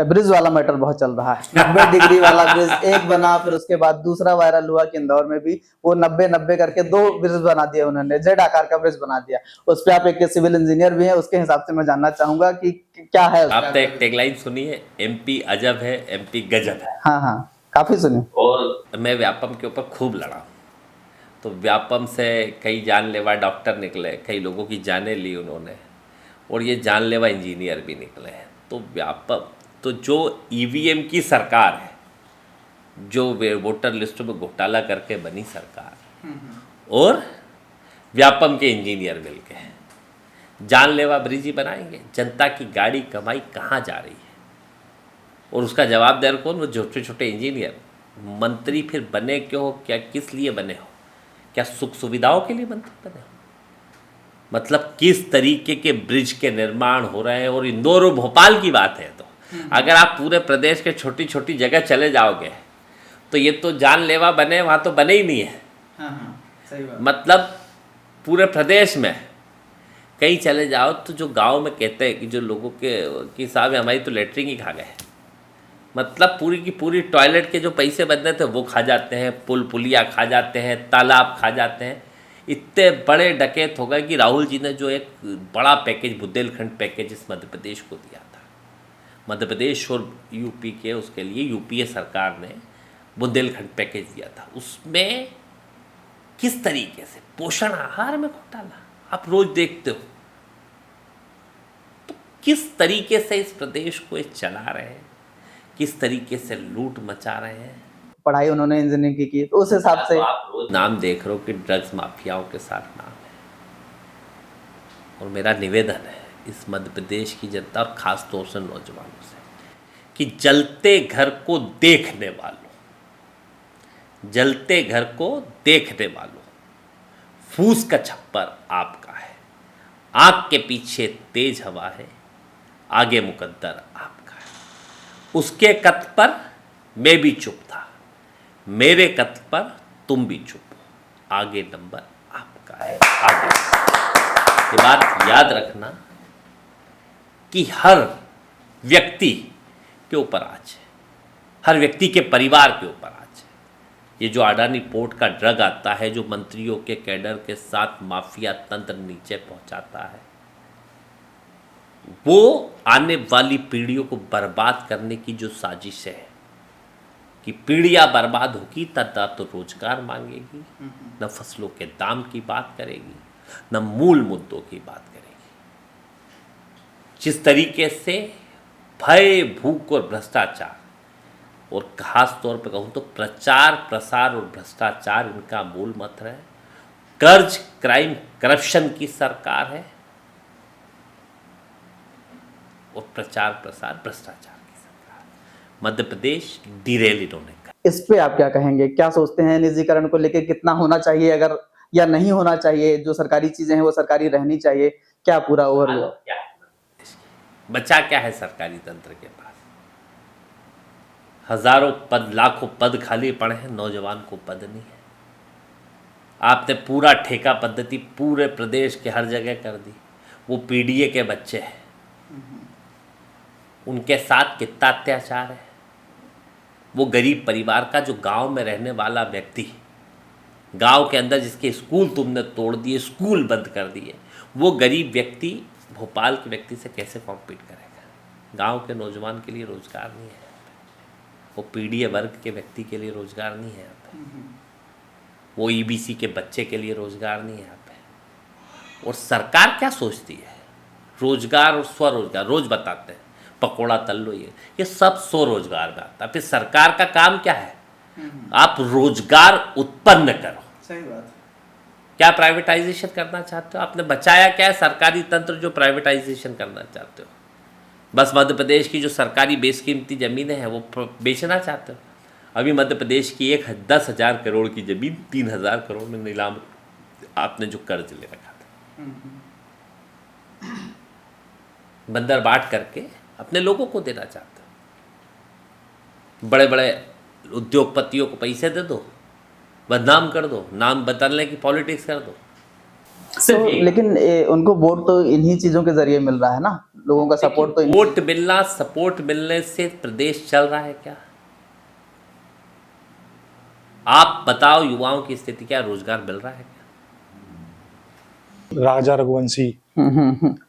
ब्रिज वाला मैटर बहुत चल रहा है। 90 डिग्री वाला ब्रिज एक बना, फिर उसके बाद दूसरा वायरल हुआ कि इंदौर में भी वो 90-90 करके 2 ब्रिज बना दिया उन्होंने, जेड आकार का ब्रिज बना दिया। उस पे आप एक सिविल इंजीनियर भी हैं, उसके हिसाब से मैं जानना चाहूंगा कि क्या है उसका? आपने एक टैगलाइन सुनी है, एमपी अजब है, एमपी गजब है। हाँ हाँ, काफी सुनी। और मैं व्यापम के ऊपर खूब लड़ा, तो व्यापम से कई जानलेवा डॉक्टर निकले, कई लोगों की जानें ली उन्होंने, और ये जानलेवा इंजीनियर भी निकले हैं। तो व्यापम तो जो ईवीएम की सरकार है, जो वोटर लिस्टों में घोटाला करके बनी सरकार, और व्यापम के इंजीनियर मिलके जानलेवा ब्रिज ही बनाएंगे। जनता की गाड़ी कमाई कहाँ जा रही है और उसका जवाबदार कौन? वो छोटे छोटे इंजीनियर। मंत्री फिर बने क्यों हो, क्या किस लिए बने हो? क्या सुख सुविधाओं के लिए मंत्री बने हो? मतलब किस तरीके के ब्रिज के निर्माण हो रहे हैं। और इंदौर और भोपाल की बात है तो अगर आप पूरे प्रदेश के छोटी छोटी जगह चले जाओगे तो ये तो जानलेवा बने, वहाँ तो बने ही नहीं है। सही बात। मतलब पूरे प्रदेश में कहीं चले जाओ तो जो गांव में कहते हैं कि जो लोगों के कि साहब हमारी तो लेटरिन ही खा गए, मतलब पूरी की पूरी टॉयलेट के जो पैसे बनने थे वो खा जाते हैं, पुल पुलिया खा जाते हैं, तालाब खा जाते हैं। इतने बड़े डकैत हो गए कि राहुल जी ने जो एक बड़ा पैकेज, बुंदेलखंड पैकेज इस मध्य प्रदेश को दिया था, मध्य प्रदेश और यूपी के, उसके लिए यूपीए सरकार ने बुंदेलखंड पैकेज दिया था। उसमें किस तरीके से पोषण आहार में घोटाला आप रोज देखते हो, तो किस तरीके से इस प्रदेश को ये चला रहे हैं, किस तरीके से लूट मचा रहे हैं। पढ़ाई उन्होंने इंजीनियरिंग की तो उस हिसाब से आप रोज नाम देख रहे हो कि ड्रग्स माफियाओं के साथ नाम है। और मेरा निवेदन है इस मध्य प्रदेश की जनता और खास तौर से नौजवानों से कि जलते घर को देखने वालों, जलते घर को देखने वालों, फूस का छप्पर आपका है, आग के पीछे तेज हवा है, आगे मुकद्दर आपका है। उसके कत पर मैं भी चुप था, मेरे कत पर तुम भी चुप हो, आगे नंबर आपका है। आगे ये बात याद रखना कि हर व्यक्ति के ऊपर आज है, हर व्यक्ति के परिवार के ऊपर आज है। ये जो अडानी पोर्ट का ड्रग आता है, जो मंत्रियों के कैडर के साथ माफिया तंत्र नीचे पहुंचाता है, वो आने वाली पीढ़ियों को बर्बाद करने की जो साजिश है कि पीढ़ियां बर्बाद होगी तब ना तो रोजगार मांगेगी, न फसलों के दाम की बात करेगी, न मूल मुद्दों की बात करेगी। जिस तरीके से भय, भूख और भ्रष्टाचार, और खास तौर पर कहूँ तो प्रचार प्रसार और भ्रष्टाचार इनका मूल मंत्र है। कर्ज, क्राइम, करप्शन की सरकार है और प्रचार प्रसार भ्रष्टाचार की सरकार। मध्य प्रदेश डिरेल इन्होंने कर। इस पे आप क्या कहेंगे? क्या सोचते हैं निजीकरण को लेके, कितना होना चाहिए अगर, या नहीं होना चाहिए? जो सरकारी चीजें हैं वो सरकारी रहनी चाहिए, क्या पूरा ओवरव्यू? क्या है बचा क्या है सरकारी तंत्र के पास? हजारों पद, लाखों पद खाली पड़े हैं, नौजवान को पद नहीं है। आपने पूरा ठेका पद्धति पूरे प्रदेश के हर जगह कर दी। वो पीडीए के बच्चे हैं, उनके साथ कितना अत्याचार है। वो गरीब परिवार का जो गांव में रहने वाला व्यक्ति, गांव के अंदर जिसके स्कूल तुमने तोड़ दिए, स्कूल बंद कर दिए, वो गरीब व्यक्ति भोपाल के व्यक्ति से कैसे कॉम्पीट करेगा? गांव के नौजवान के लिए रोजगार नहीं है, वो पीडीए वर्ग के व्यक्ति के लिए रोजगार नहीं है यहाँ पे, वो ईबीसी के बच्चे के लिए रोजगार नहीं है यहाँ पे। और सरकार क्या सोचती है? रोजगार और स्वरोजगार रोज बताते हैं, पकोड़ा तल लो, ये सब स्वरोजगार में आता है। फिर सरकार का काम क्या है? आप रोजगार उत्पन्न करो। सही बात। क्या प्राइवेटाइजेशन करना चाहते हो? आपने बचाया क्या है सरकारी तंत्र जो प्राइवेटाइजेशन करना चाहते हो? बस मध्य प्रदेश की जो सरकारी बेशकीमती ज़मीनें हैं वो बेचना चाहते हो। अभी मध्य प्रदेश की 10,000 करोड़ की ज़मीन 3,000 करोड़ में नीलाम, आपने जो कर्ज ले रखा था, बंदर बाट करके अपने लोगों को देना चाहते हो। बड़े बड़े उद्योगपतियों को पैसे दे दो, बदनाम कर दो, नाम बदलने की पॉलिटिक्स कर दो। तो लेकिन उनको वोट तो इन्हीं चीजों के जरिए मिल रहा है ना, लोगों का सपोर्ट तो वोट मिलना, सपोर्ट मिलने से प्रदेश चल रहा है क्या? आप बताओ, युवाओं की स्थिति क्या, रोजगार मिल रहा है क्या? राजा रघुवंशी,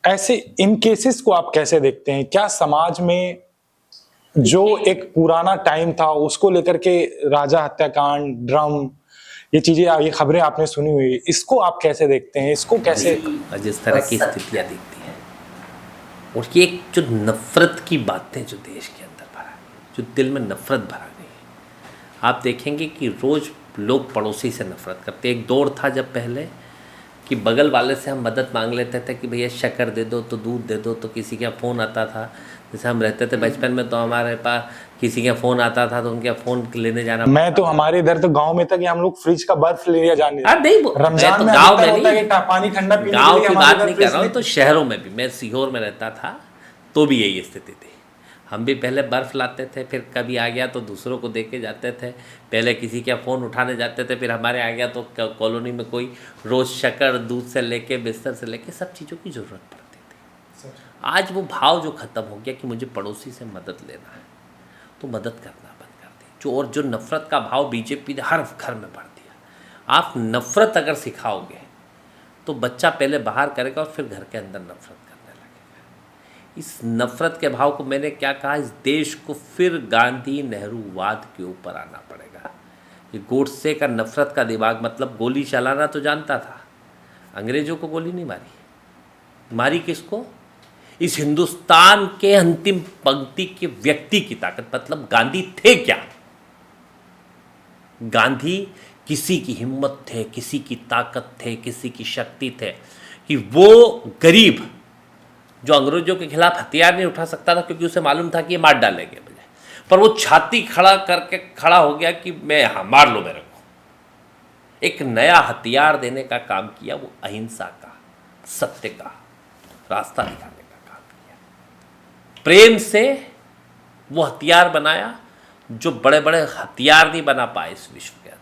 ऐसे इन केसेस को आप कैसे देखते हैं? क्या समाज में जो एक पुराना टाइम था उसको लेकर के, राजा हत्याकांड, ड्रम, ये चीजें, ये खबरें आपने सुनी हुई, इसको आप कैसे देखते हैं? इसको कैसे, जिस तरह की स्थितियां दिखती हैं, और ये एक जो नफरत की बातें जो देश के अंदर भरा है, जो दिल में नफरत भरा गई है, आप देखेंगे कि रोज लोग पड़ोसी से नफरत करते। एक दौर था जब पहले कि बगल वाले से हम मदद मांग लेते थे कि भैया शक्कर दे दो, तो दूध दे दो, तो किसी का फ़ोन आता था। जैसे हम रहते थे बचपन में, तो हमारे पास किसी का फ़ोन आता था तो उनका फ़ोन लेने जाना। मैं तो हमारे इधर तो गांव में था कि हम लोग फ्रिज का बर्फ ले जाने, नहीं, रमजान तो में गाँव में होता है नहीं, कि पानी ठंडा पीने के गाँव लिए की हमारे बात इधर नहीं फ्रिज कर रहा हूँ, तो शहरों में भी, मैं सीहोर में रहता था तो भी यही स्थिति थी। हम भी पहले बर्फ़ लाते थे, फिर कभी आ गया तो दूसरों को दे के जाते थे। पहले किसी का फ़ोन उठाने जाते थे, फिर हमारे आ गया तो कॉलोनी में कोई रोज़ शक्कर, दूध से लेके, बिस्तर से लेके सब चीज़ों की ज़रूरत पड़ती थी। आज वो भाव जो ख़त्म हो गया कि मुझे पड़ोसी से मदद लेना है, तो मदद करना बंद कर दी। जो और जो नफ़रत का भाव बीजेपी ने हर घर में भर दिया। आप नफ़रत अगर सिखाओगे तो बच्चा पहले बाहर करेगा और फिर घर के अंदर नफ़रत करने लगेगा। इस नफ़रत के भाव को मैंने क्या कहा, इस देश को फिर गांधी नेहरूवाद के ऊपर आना पड़ेगा। ये गोडसे का नफ़रत का दिमाग, मतलब गोली चलाना तो जानता था, अंग्रेज़ों को गोली नहीं मारी। मारी किसको? इस हिंदुस्तान के अंतिम पंक्ति के व्यक्ति की ताकत। मतलब गांधी थे क्या? गांधी किसी की हिम्मत थे, किसी की ताकत थे, किसी की शक्ति थे, कि वो गरीब जो अंग्रेजों के खिलाफ हथियार नहीं उठा सकता था क्योंकि उसे मालूम था कि ये मार डालेंगे मुझे, पर वो छाती खड़ा करके खड़ा हो गया कि मैं, हाँ, मार लो मेरे को। एक नया हथियार देने का काम किया, वो अहिंसा का, सत्य का रास्ता दिखाने का काम किया। प्रेम से वो हथियार बनाया जो बड़े बड़े हथियार नहीं बना पाए इस विश्व के अंदर।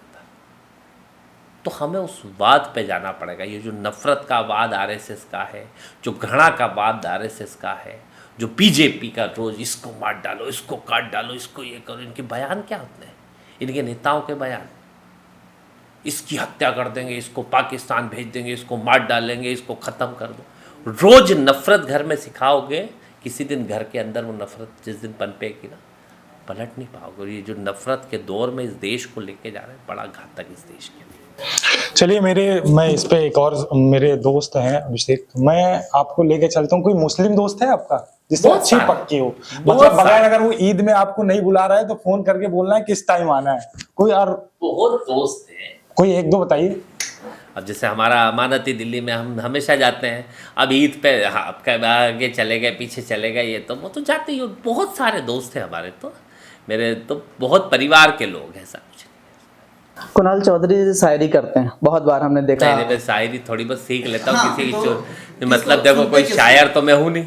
तो हमें उस वाद पे जाना पड़ेगा। ये जो नफ़रत का वाद आरएसएस का है, जो घृणा का वाद आरएसएस का है, जो बीजेपी का रोज़ इसको मार डालो, इसको काट डालो, इसको ये करो, इनके बयान क्या होते हैं, इनके नेताओं के बयान, इसकी हत्या कर देंगे, इसको पाकिस्तान भेज देंगे, इसको मार डालेंगे, इसको ख़त्म कर दो। रोज़ नफ़रत घर में सिखाओगे, किसी दिन घर के अंदर वो नफ़रत जिस दिन पनपेगी ना, पलट नहीं पाओगे। और ये जो नफ़रत के दौर में इस देश को लेके जा रहे हैं, बड़ा घातक इस देश के लिए। चलिए मैं इस पे एक और, मेरे दोस्त हैं अभिषेक, मैं आपको लेके चलता हूँ। कोई मुस्लिम दोस्त है आपका जिससे बहुत अच्छी सारे। पक्की हो? बहुत मतलब बगैर, सारे। अगर वो ईद में आपको नहीं बुला रहा है तो फोन करके बोलना है किस टाइम आना है, कोई? और बहुत दोस्त हैं। कोई एक दो बताइए। अब जैसे हमारा अमानती दिल्ली में हम हमेशा जाते हैं। अब ईद पे आगे चले गए, पीछे चले गए, ये तो वो तो जाते ही। बहुत सारे दोस्त हैं हमारे, तो मेरे तो बहुत परिवार के लोग हैं, ऐसा कुछ नहीं। कुणाल चौधरी शायरी करते हैं, बहुत बार हमने देखा। नहीं, मैं शायरी थोड़ी बहुत सीख लेता हूँ किसी की मतलब देखो, कोई शायर तो मैं हूँ नहीं,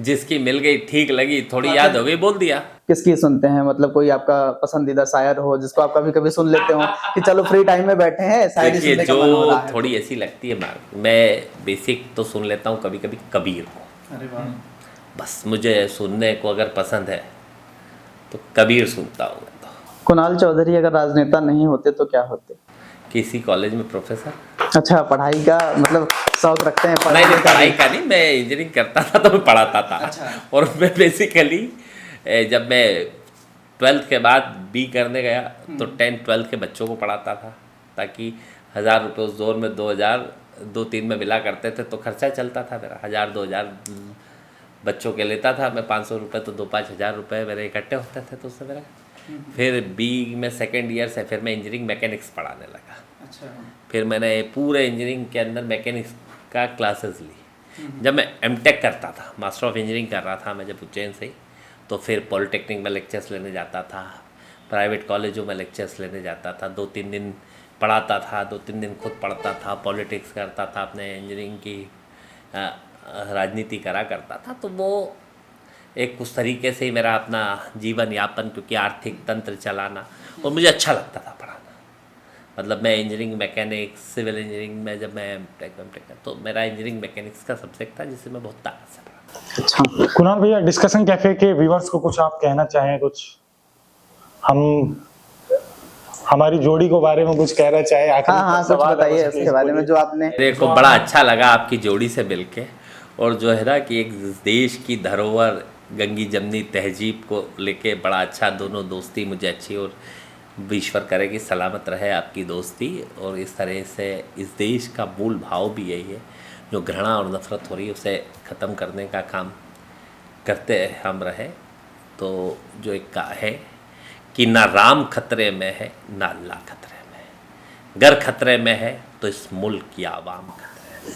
जिसकी मिल गई, ठीक लगी, थोड़ी याद हो गई, बोल दिया। किसकी सुनते हैं? मतलब कोई आपका पसंदीदा शायर हो जिसको आप कभी कभी सुन लेते हो कि चलो फ्री टाइम में बैठे हैं, शायरी देखिए, सुनने का मन हो जो रहा है? थोड़ी ऐसी लगती है, मैं बेसिक तो सुन लेता हूँ कभी कभी कबीर को। अरे वाह। बस मुझे सुनने को अगर पसंद है तो कबीर सुनता हूँ मैं। तो कुणाल चौधरी अगर राजनेता नहीं होते तो क्या होते? किसी कॉलेज में प्रोफेसर। अच्छा, पढ़ाई का मतलब शौक रखते हैं? नहीं, लिखने पढ़ाई भी? का नहीं, मैं इंजीनियरिंग करता था तो मैं पढ़ाता था। अच्छा। और मैं बेसिकली जब मैं 12th के बाद बी करने गया तो 10th 12th के बच्चों को पढ़ाता था, ताकि 1000 रुपये उस दौर में 2000 2-3 में मिला करते थे, तो खर्चा चलता था मेरा। 1000-2000 बच्चों के लेता था मैं, 500 रुपये, तो 2-5 हज़ार रुपये मेरे इकट्ठे होते थे। तो उससे मेरा फिर बी में सेकेंड ईयर से फिर मैं इंजीनियरिंग मैकेनिक्स पढ़ाने लगा। अच्छा। फिर मैंने पूरे इंजीनियरिंग के अंदर मैकेनिक्स का क्लासेस ली। जब मैं एमटेक करता था, मास्टर ऑफ इंजीनियरिंग कर रहा था मैं जब उज्जैन से ही, तो फिर पॉलिटेक्निक में लेक्चर्स लेने जाता था, प्राइवेट कॉलेजों में लेक्चर्स लेने जाता था, 2-3 दिन पढ़ाता था, 2-3 दिन खुद पढ़ता था, पॉलिटिक्स करता था, अपने इंजीनियरिंग की राजनीति करा करता था। तो वो एक उस तरीके से ही मेरा अपना जीवन यापन, क्योंकि आर्थिक तंत्र चलाना, और मुझे अच्छा लगता था पढ़ाना। मतलब मैं इंजीनियरिंग मैकेनिक्स, सिविल इंजीनियरिंग में जब मैं तो मेरा इंजीनियरिंग मैकेनिक्स का सब्जेक्ट था जिससे मैं बहुत ताकत से पढ़ा। अच्छा, कुणाल भैया, डिस्कशन कैफे के व्यूअर्स को कुछ आप कहना चाहें? कुछ हम हमारी जोड़ी को बारे में कुछ कहना चाहे? आखिरी हाँ हाँ, कुछ सवाल है, बताइए बस इसके please बारे में बोलिए। जो आपने। मेरे को बड़ा अच्छा लगा आपकी जोड़ी से मिलके, और जो है ना कि एक देश की धरोहर गंगी जमनी तहजीब को लेके बड़ा अच्छा, दोनों दोस्ती मुझे अच्छी, और ईश्वर करे कि सलामत रहे आपकी दोस्ती। और इस तरह से इस देश का मूल भाव भी यही है, जो घृणा और नफरत हो रही है उसे ख़त्म करने का काम करते हम रहे। तो जो एक का है कि ना राम खतरे में है ना अल्लाह खतरे में है, घर खतरे में है तो इस मुल्क की आवाम खतरे में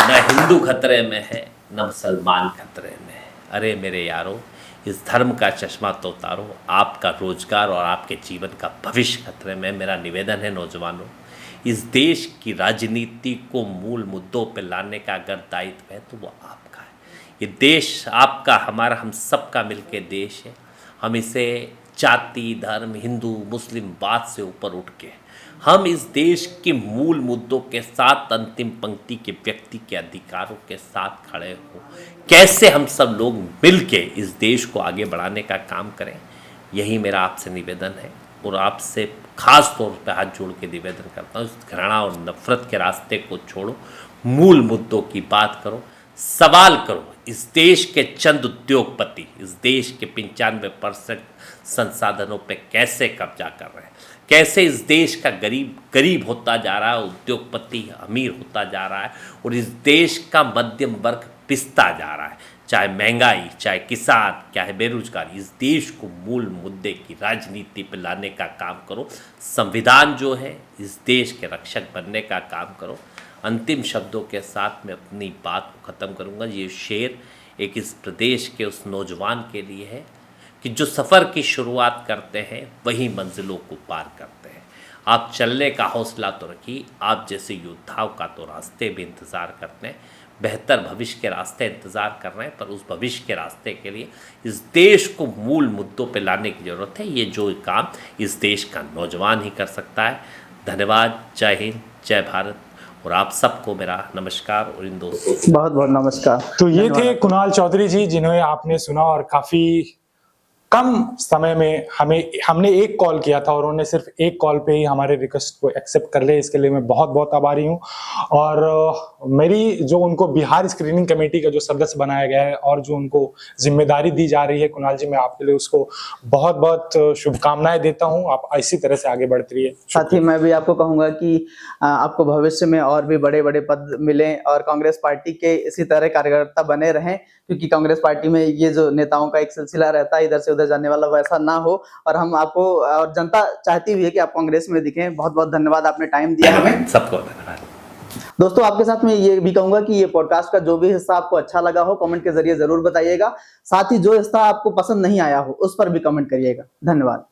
है, न हिंदू खतरे में है न मुसलमान खतरे में है। अरे मेरे यारो, इस धर्म का चश्मा तो उतारो, आपका रोजगार और आपके जीवन का भविष्य खतरे में। मेरा निवेदन है नौजवानों, इस देश की राजनीति को मूल मुद्दों पर लाने का अगर दायित्व है तो वो आपका है। ये देश आपका, हमारा, हम सबका मिलके देश है। हम इसे जाति धर्म हिंदू मुस्लिम बात से ऊपर उठ के हम इस देश के मूल मुद्दों के साथ, अंतिम पंक्ति के व्यक्ति के अधिकारों के साथ खड़े हो, कैसे हम सब लोग मिल के इस देश को आगे बढ़ाने का काम करें, यही मेरा आपसे निवेदन है। और आपसे खास तौर पर हाथ जोड़ के निवेदन करता हूँ, इस घृणा और नफरत के रास्ते को छोड़ो, मूल मुद्दों की बात करो, सवाल करो। इस देश के चंद उद्योगपति इस देश के 95% संसाधनों पे कैसे कब्जा कर रहे हैं, कैसे इस देश का गरीब गरीब होता जा रहा है, उद्योगपति अमीर होता जा रहा है, और इस देश का मध्यम वर्ग पिसता जा रहा है। चाहे महंगाई, चाहे किसान, चाहे बेरोजगारी, इस देश को मूल मुद्दे की राजनीति पर लाने का काम करो। संविधान जो है, इस देश के रक्षक बनने का काम करो। अंतिम शब्दों के साथ मैं अपनी बात को ख़त्म करूंगा। ये शेर एक इस प्रदेश के उस नौजवान के लिए है कि जो सफ़र की शुरुआत करते हैं वही मंजिलों को पार करते हैं। आप चलने का हौसला तो रखिए, आप जैसे योद्धाओं का तो रास्ते भी इंतज़ार करते हैं, बेहतर भविष्य के रास्ते इंतज़ार कर रहे हैं, पर उस भविष्य के रास्ते के लिए इस देश को मूल मुद्दों पर लाने की ज़रूरत है। ये जो काम इस देश का नौजवान ही कर सकता है। धन्यवाद। जय हिंद, जय भारत, और आप सबको मेरा नमस्कार और इन दोस्तों बहुत बहुत नमस्कार। तो ये थे कुणाल चौधरी जी, जिन्हें आपने सुना, और काफी कम समय में हमने एक कॉल किया था और उन्होंने सिर्फ एक कॉल पे ही हमारे रिक्वेस्ट को एक्सेप्ट कर लिया। इसके लिए मैं बहुत बहुत आभारी हूँ। और मेरी जो उनको बिहार स्क्रीनिंग कमेटी का जो सदस्य बनाया गया है और जो उनको जिम्मेदारी दी जा रही है, कुणाल जी, मैं आपके लिए उसको बहुत बहुत शुभकामनाएं देता हूँ। आप इसी तरह से आगे बढ़ती रहिए। साथ ही मैं भी आपको कहूंगा कि आपको भविष्य में और भी बड़े बड़े पद मिलें और कांग्रेस पार्टी के इसी तरह कार्यकर्ता बने रहें, क्योंकि कांग्रेस पार्टी में ये जो नेताओं का एक सिलसिला रहता है इधर से उधर जाने वाला, वैसा ना हो। और हम आपको, और जनता चाहती भी है कि आप कांग्रेस में दिखें। बहुत बहुत धन्यवाद, आपने टाइम दिया हमें। सबको धन्यवाद। दोस्तों, आपके साथ में ये भी कहूंगा कि ये पॉडकास्ट का जो भी हिस्सा आपको अच्छा लगा हो, कमेंट के जरिए जरूर बताइएगा। साथ ही जो हिस्सा आपको पसंद नहीं आया हो उस पर भी कमेंट करिएगा। धन्यवाद।